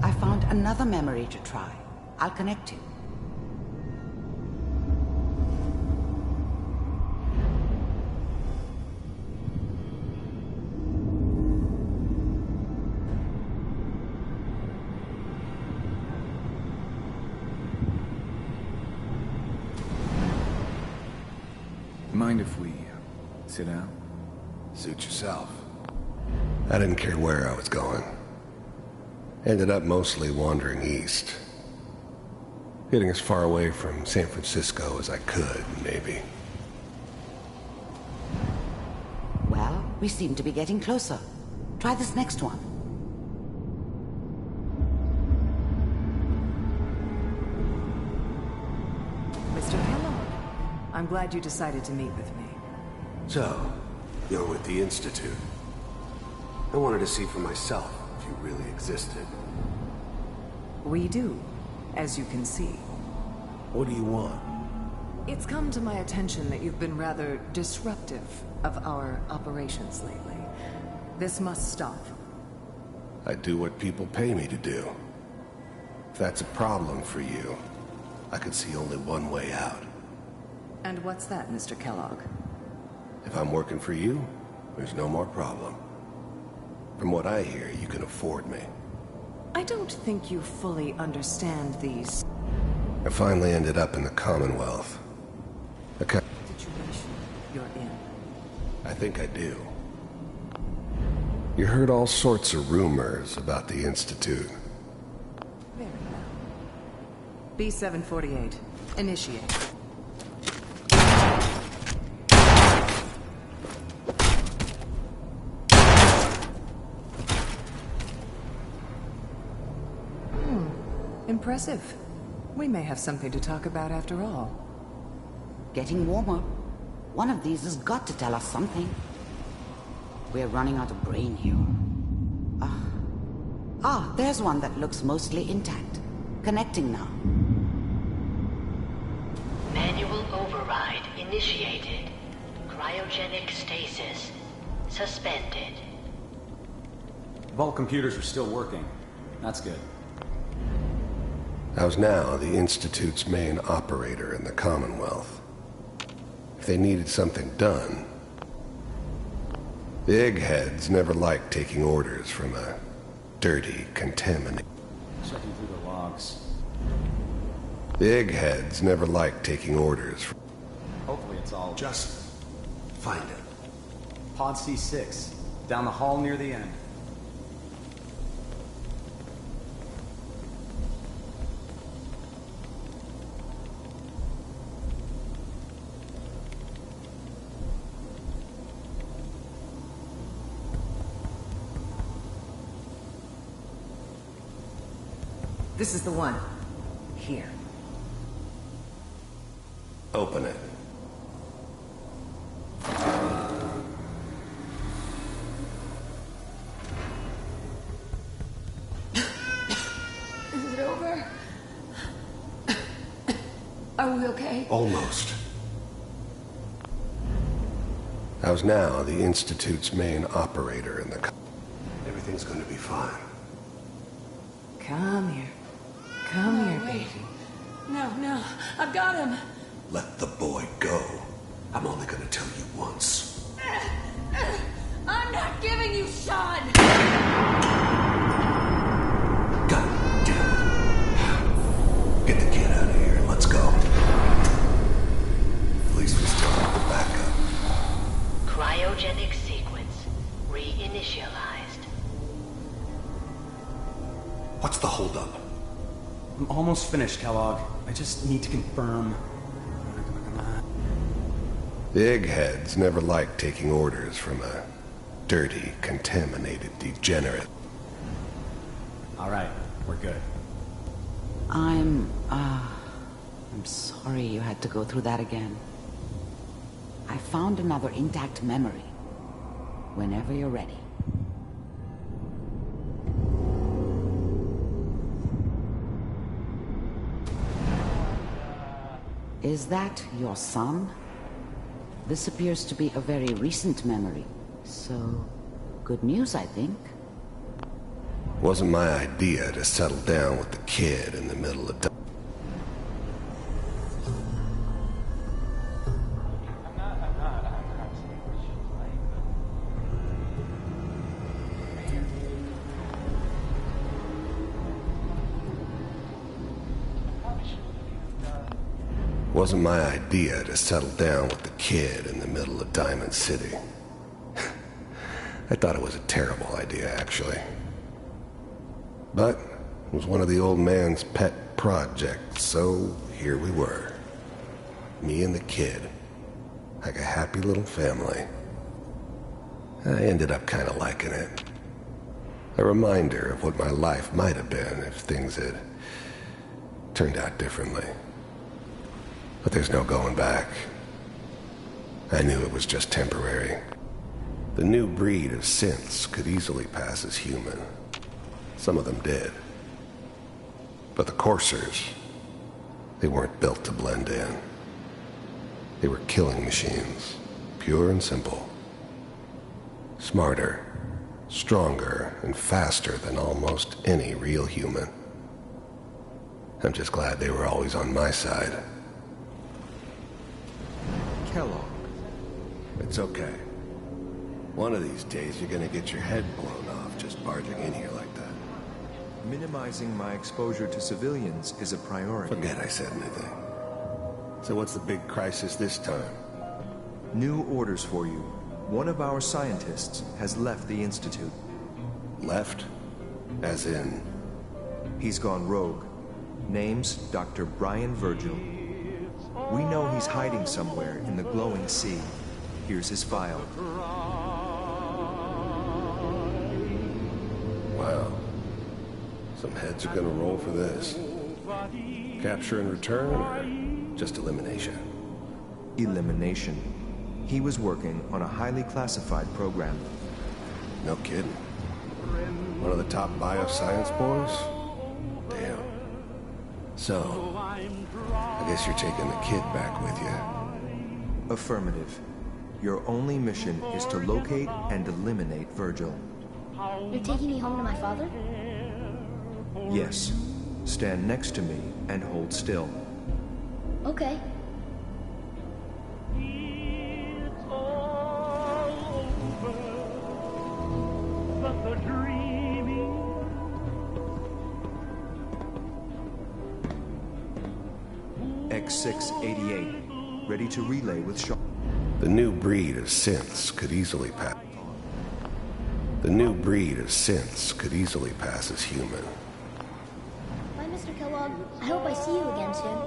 I found another memory to try. I'll connect you. Mind if we sit down? Suit yourself. I didn't care where I was going. Ended up mostly wandering east. Getting as far away from San Francisco as I could, maybe. Well, we seem to be getting closer. Try this next one. Mr. Kellogg, I'm glad you decided to meet with me. So, you're with the Institute. I wanted to see for myself if you really existed. We do, as you can see. What do you want? It's come to my attention that you've been rather disruptive of our operations lately. This must stop. I do what people pay me to do. that's a problem for you, I could see only one way out. And what's that, Mr. Kellogg? If I'm working for you, there's no more problem. From what I hear, you can afford me. I don't think you fully understand these... I finally ended up in the Commonwealth. situation you're in. I think I do. You heard all sorts of rumors about the Institute. Very well. B-748. Initiate. Impressive. We may have something to talk about after all. Getting warmer. One of these has got to tell us something. We're running out of brain here. There's one that looks mostly intact. Connecting now. Manual override initiated. Cryogenic stasis suspended. Vault computers are still working. That's good. I was now the Institute's main operator in the Commonwealth. If they needed something done, the eggheads never liked taking orders from a dirty, contaminated... Checking through the logs. The eggheads never liked taking orders from... Hopefully it's all... Just find it. Pod C6. Down the hall near the end. This is the one. Here. Open it. Is it over? Are we okay? Almost. I was now the Institute's main operator in the... Everything's going to be fine. Come here. Come here, wait. baby. No, I've got him. Let the boy go. I'm only going to tell you once. I'm not giving you Sean! God damn it. Get the kid out of here and let's go. At least we still have the backup. Cryogenic sequence reinitialized. What's the holdup? I'm almost finished, Kellogg. I just need to confirm. The eggheads never liked taking orders from a dirty, contaminated degenerate. All right, we're good. I'm sorry you had to go through that again. I found another intact memory. Whenever you're ready. Is that your son? This appears to be a very recent memory. So, good news, I think. Wasn't my idea to settle down with the kid in the middle of... Wasn't my idea to settle down with the kid in the middle of Diamond City. I thought it was a terrible idea, actually. But it was one of the old man's pet projects, so here we were. Me and the kid. Like a happy little family. I ended up kind of liking it. A reminder of what my life might have been if things had turned out differently. But there's no going back. I knew it was just temporary. The new breed of synths could easily pass as human. Some of them did. But the coursers, they weren't built to blend in. They were killing machines, pure and simple. Smarter, stronger, and faster than almost any real human. I'm just glad they were always on my side. Kellogg. It's okay. One of these days you're gonna get your head blown off just barging in here like that. Minimizing my exposure to civilians is a priority. Forget I said anything. So what's the big crisis this time? New orders for you. One of our scientists has left the Institute. Left? As in? He's gone rogue. Name's Dr. Brian Virgil. We know he's hiding somewhere in the glowing sea. Here's his file. Wow. Some heads are gonna roll for this. Capture and return, or just elimination? Elimination. He was working on a highly classified program. No kidding. One of the top bioscience boys? Damn. So, I guess you're taking the kid back with you. Affirmative. Your only mission is to locate and eliminate Virgil. You're taking me home to my father? Yes. Stand next to me and hold still. Okay. X688, ready to relay with Shaw. The new breed of synths could easily pass. The new breed of synths could easily pass as human. Bye, Mr. Kellogg. I hope I see you again soon.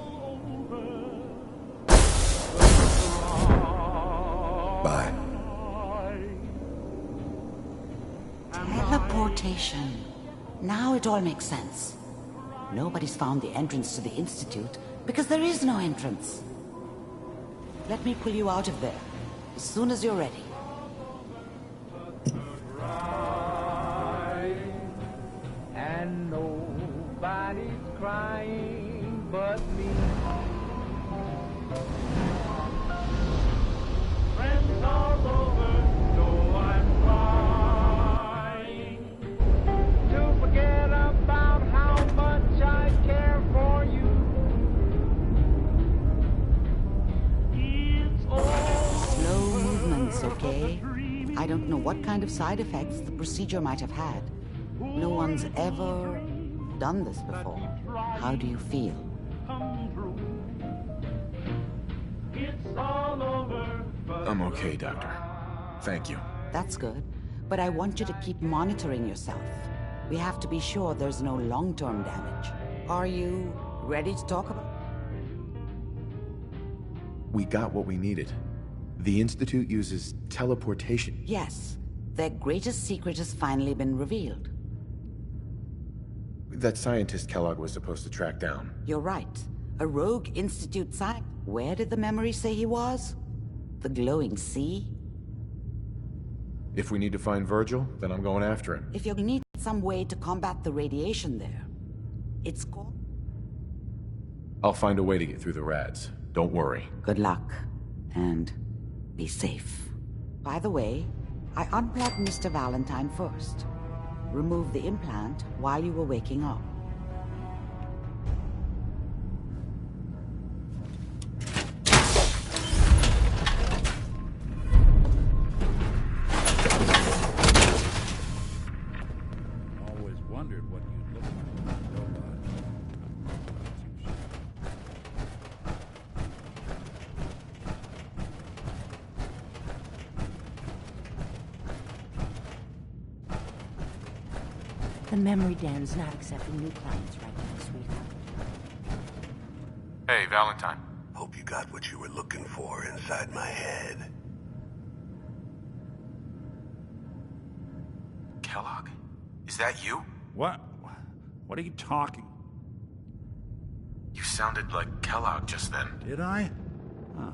Bye. Teleportation. Now it all makes sense. Nobody's found the entrance to the Institute because there is no entrance. Let me pull you out of there as soon as you're ready. And nobody's crying but me. Friends all over know I'm trying to forget about how much I care for you. Slow movements, okay? I don't know what kind of side effects the procedure might have had. No one's ever done this before. How do you feel? I'm okay, Doctor. Thank you. That's good. But I want you to keep monitoring yourself. We have to be sure there's no long-term damage. Are you ready to talk about? We got what we needed. The Institute uses teleportation. Yes. Their greatest secret has finally been revealed. That scientist Kellogg was supposed to track down. You're right. A rogue Institute scientist. Where did the memory say he was? The glowing sea? If we need to find Virgil, then I'm going after him. If you need some way to combat the radiation there, it's called... I'll find a way to get through the rads. Don't worry. Good luck. And be safe. By the way, I unplugged Mr. Valentine first. Remove the implant while you were waking up. Always wondered what you'd look like with a robot. The memory den's not accepting new clients right now, sweetheart. Hey, Valentine. Hope you got what you were looking for inside my head. Kellogg? Is that you? What? What are you talking? You sounded like Kellogg just then. Did I? Huh.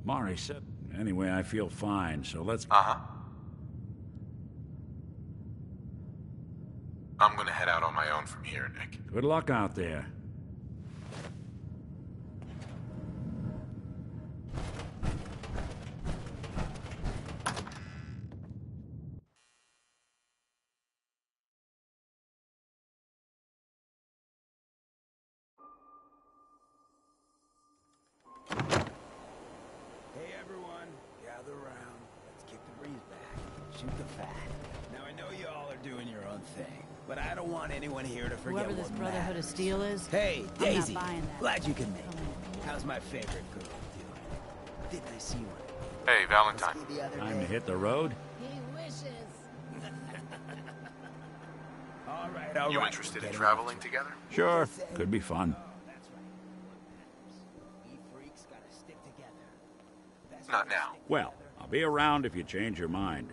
Mari said... Anyway, I feel fine, so let's... Uh-huh. I'm gonna head out on my own from here, Nick. Good luck out there. everyone, gather around. Let's kick the breeze back. Shoot the fat. Now I know you all are doing your own thing, but I don't want anyone here to forget Whoever this what Brotherhood matters. of Steel is, Hey, I'm not Daisy. buying that. Glad you can make it. How's my favorite girl doing? Didn't I see one? Hey, Valentine. Time to hit the road? He wishes. All right. You interested in traveling together? Sure, could be fun. Not now. Well, I'll be around if you change your mind.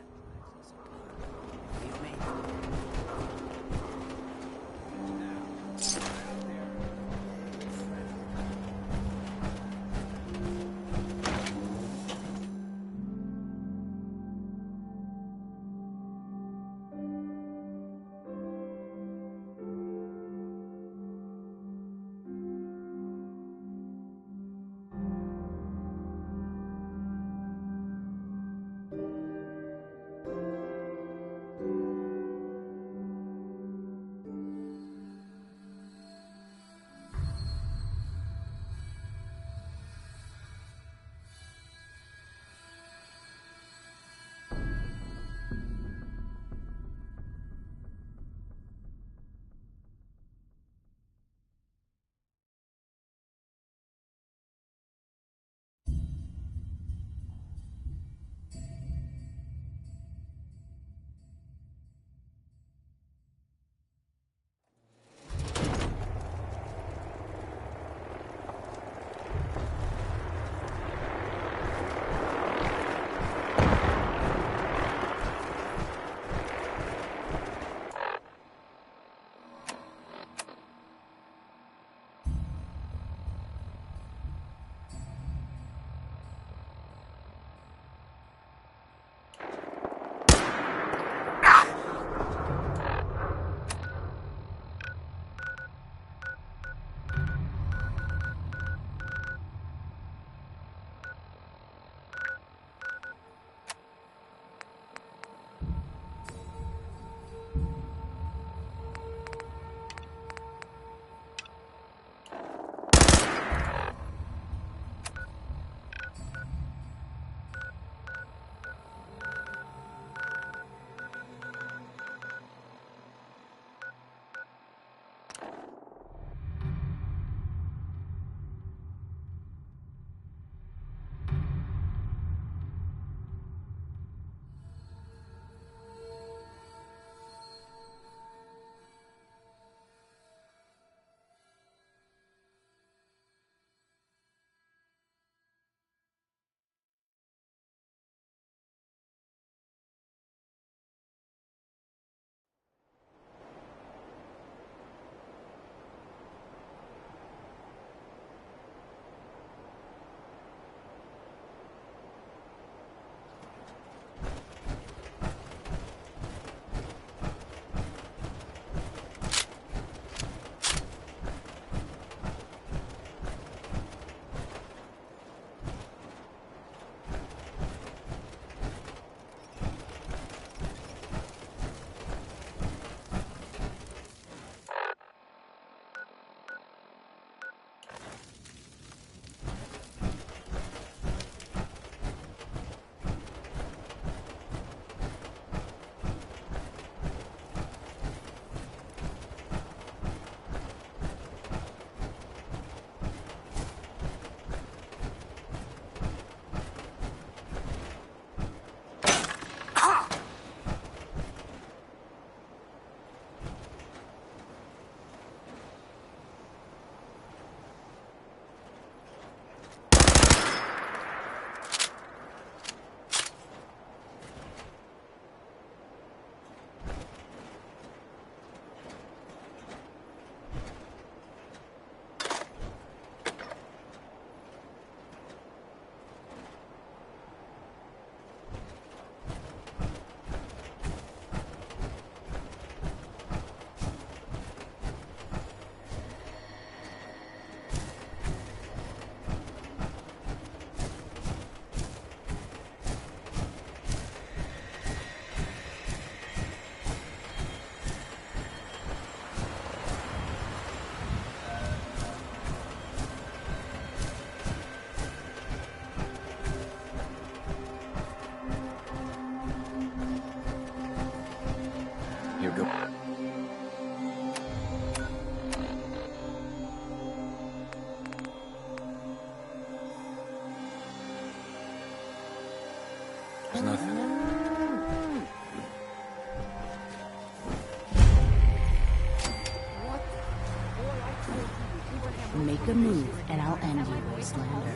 Make a move, and I'll end you, Wastelander.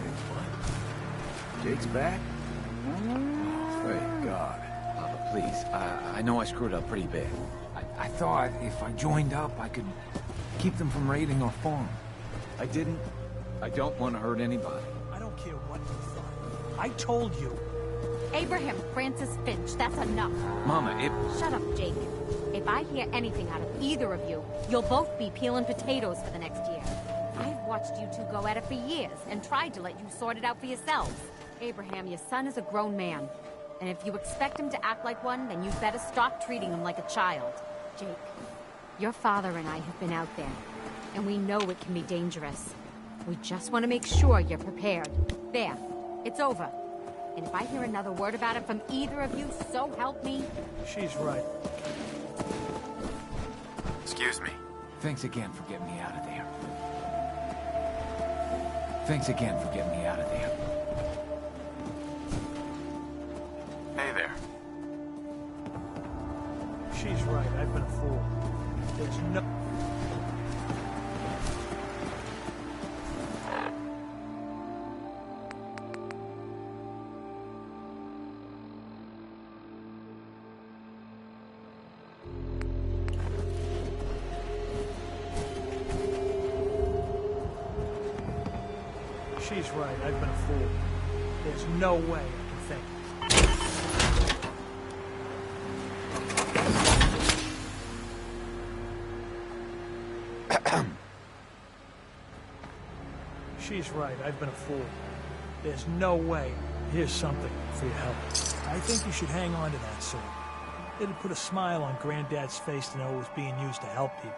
Jake's back? Thank God. Papa, please. I know I screwed up pretty bad. I thought if I joined up, I could keep them from raiding our farm. I didn't. I don't want to hurt anybody. I don't care what you thought. I told you. Abraham Francis Finch, that's enough. Mama, Shut up, Jake. If I hear anything out of either of you, you'll both be peeling potatoes for the next year. I've watched you two go at it for years and tried to let you sort it out for yourselves. Abraham, your son is a grown man. And if you expect him to act like one, then you'd better stop treating him like a child. Jake, your father and I have been out there, and we know it can be dangerous. We just want to make sure you're prepared. There, it's over. And if I hear another word about it from either of you, so help me. She's right. Excuse me. Thanks again for getting me out of there. Thanks again for getting me out of there. Hey there. She's right. I've been a fool. There's no... She's right. I've been a fool. There's no way I can think. She's right. I've been a fool. There's no way. Here's something for your help. I think you should hang on to that sword. It'll put a smile on Granddad's face to know it was being used to help people.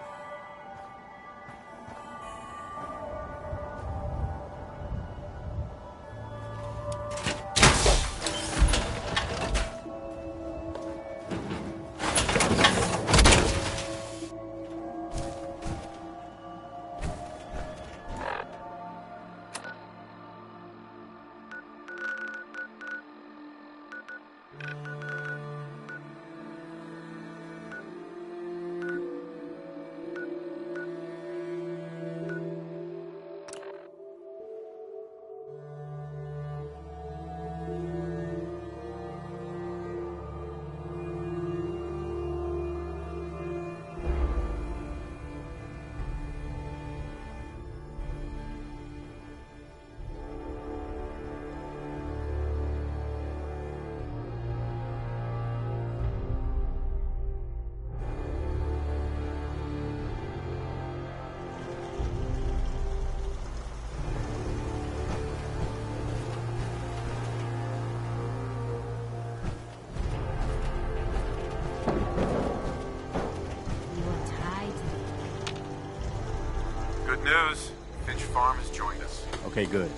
Good news. Finch Farm has joined us. Okay, good.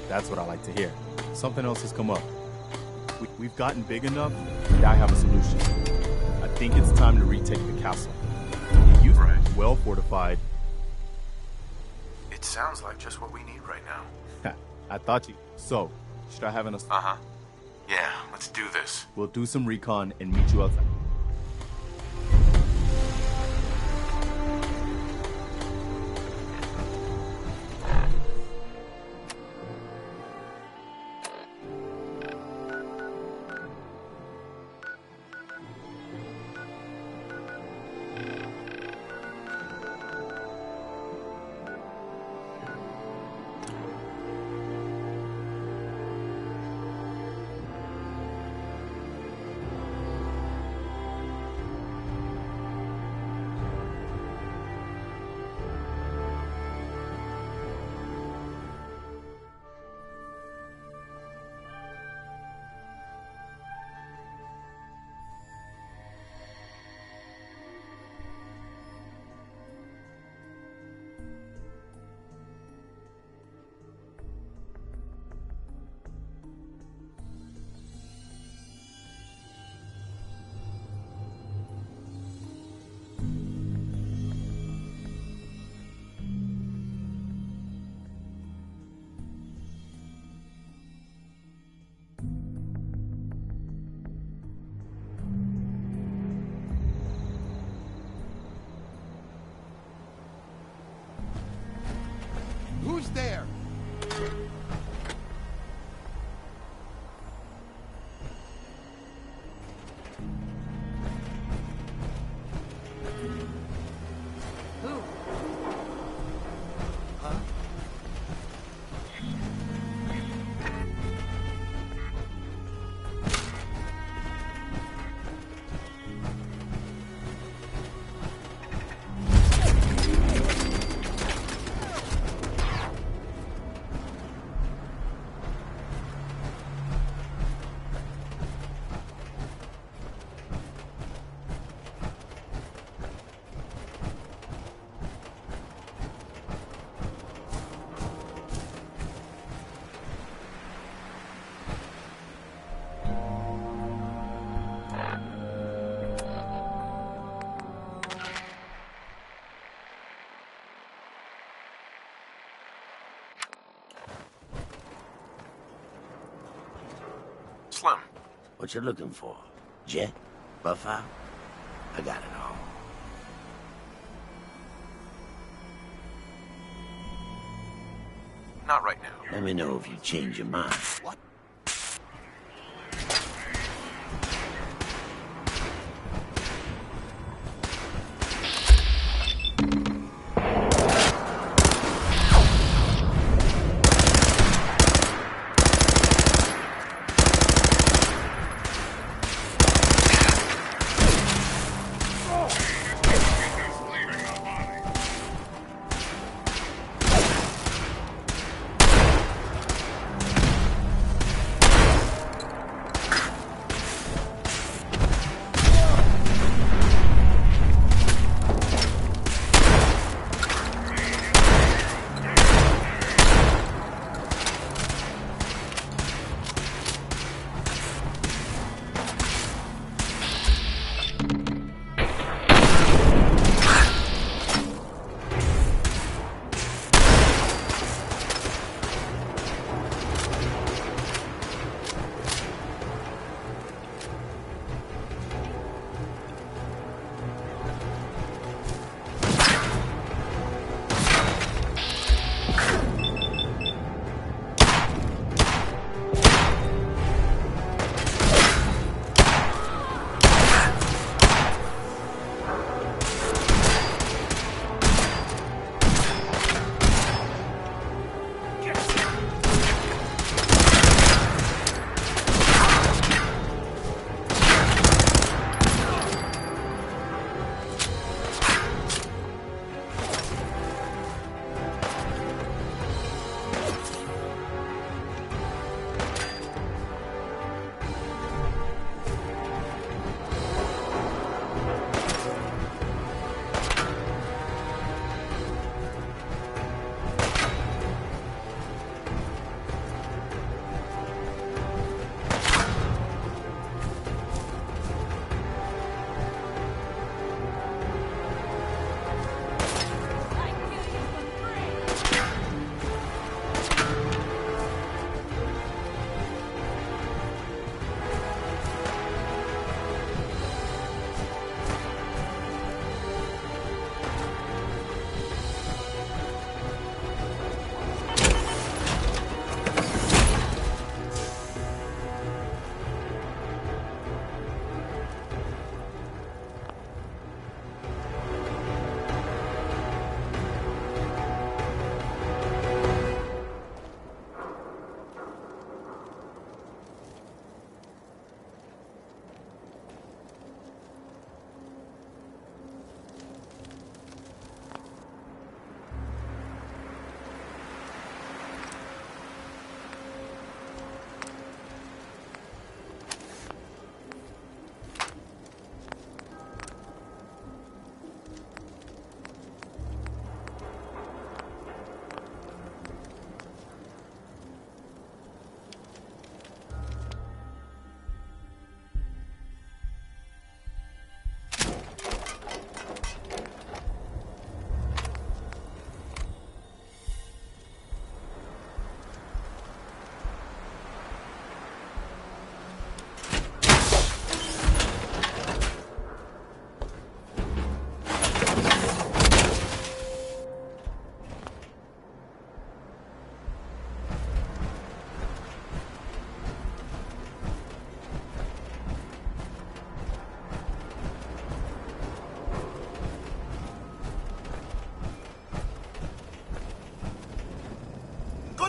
That's what I like to hear. Something else has come up. We've gotten big enough that I have a solution. I think it's time to retake the castle. It used to be well fortified. It sounds like just what we need right now. I thought you... So, should I have an... Uh-huh. Yeah, let's do this. We'll do some recon and meet you outside. What you looking for? Jet? Buffout? I got it all. Not right now. Let me know if you change your mind. What?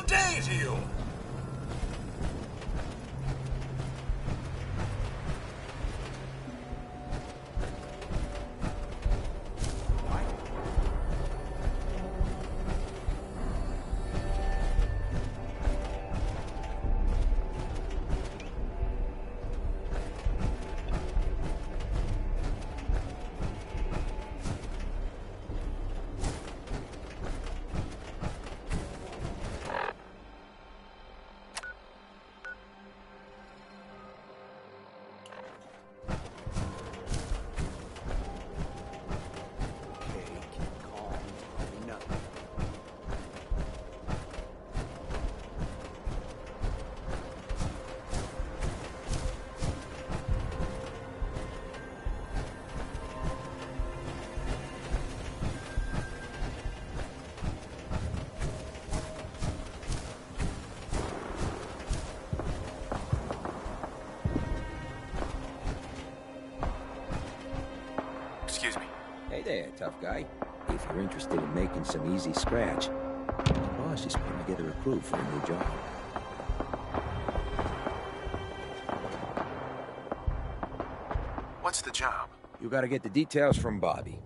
day to you! tough guy. If you're interested in making some easy scratch, the boss is putting together a crew for a new job. What's the job? You gotta get the details from Bobby.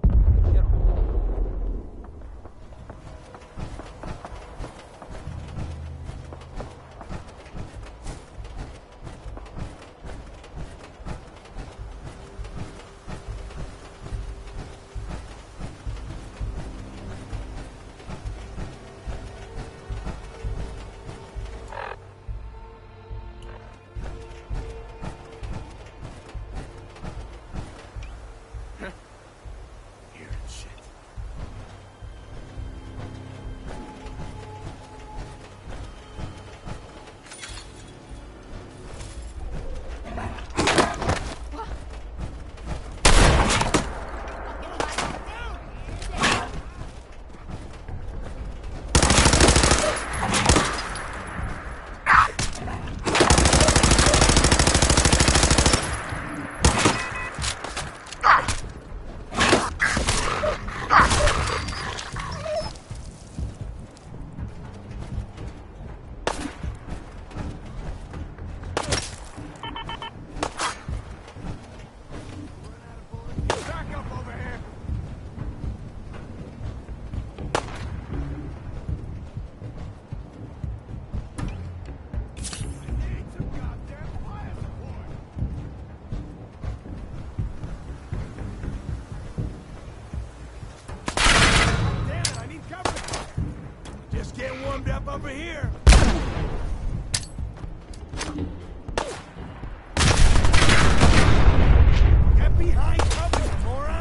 Over here! Get behind cover, you moron!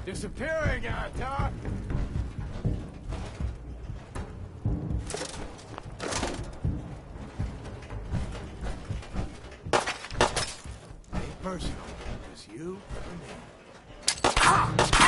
Disappearing out, Doc! Ain't personal, just you and me.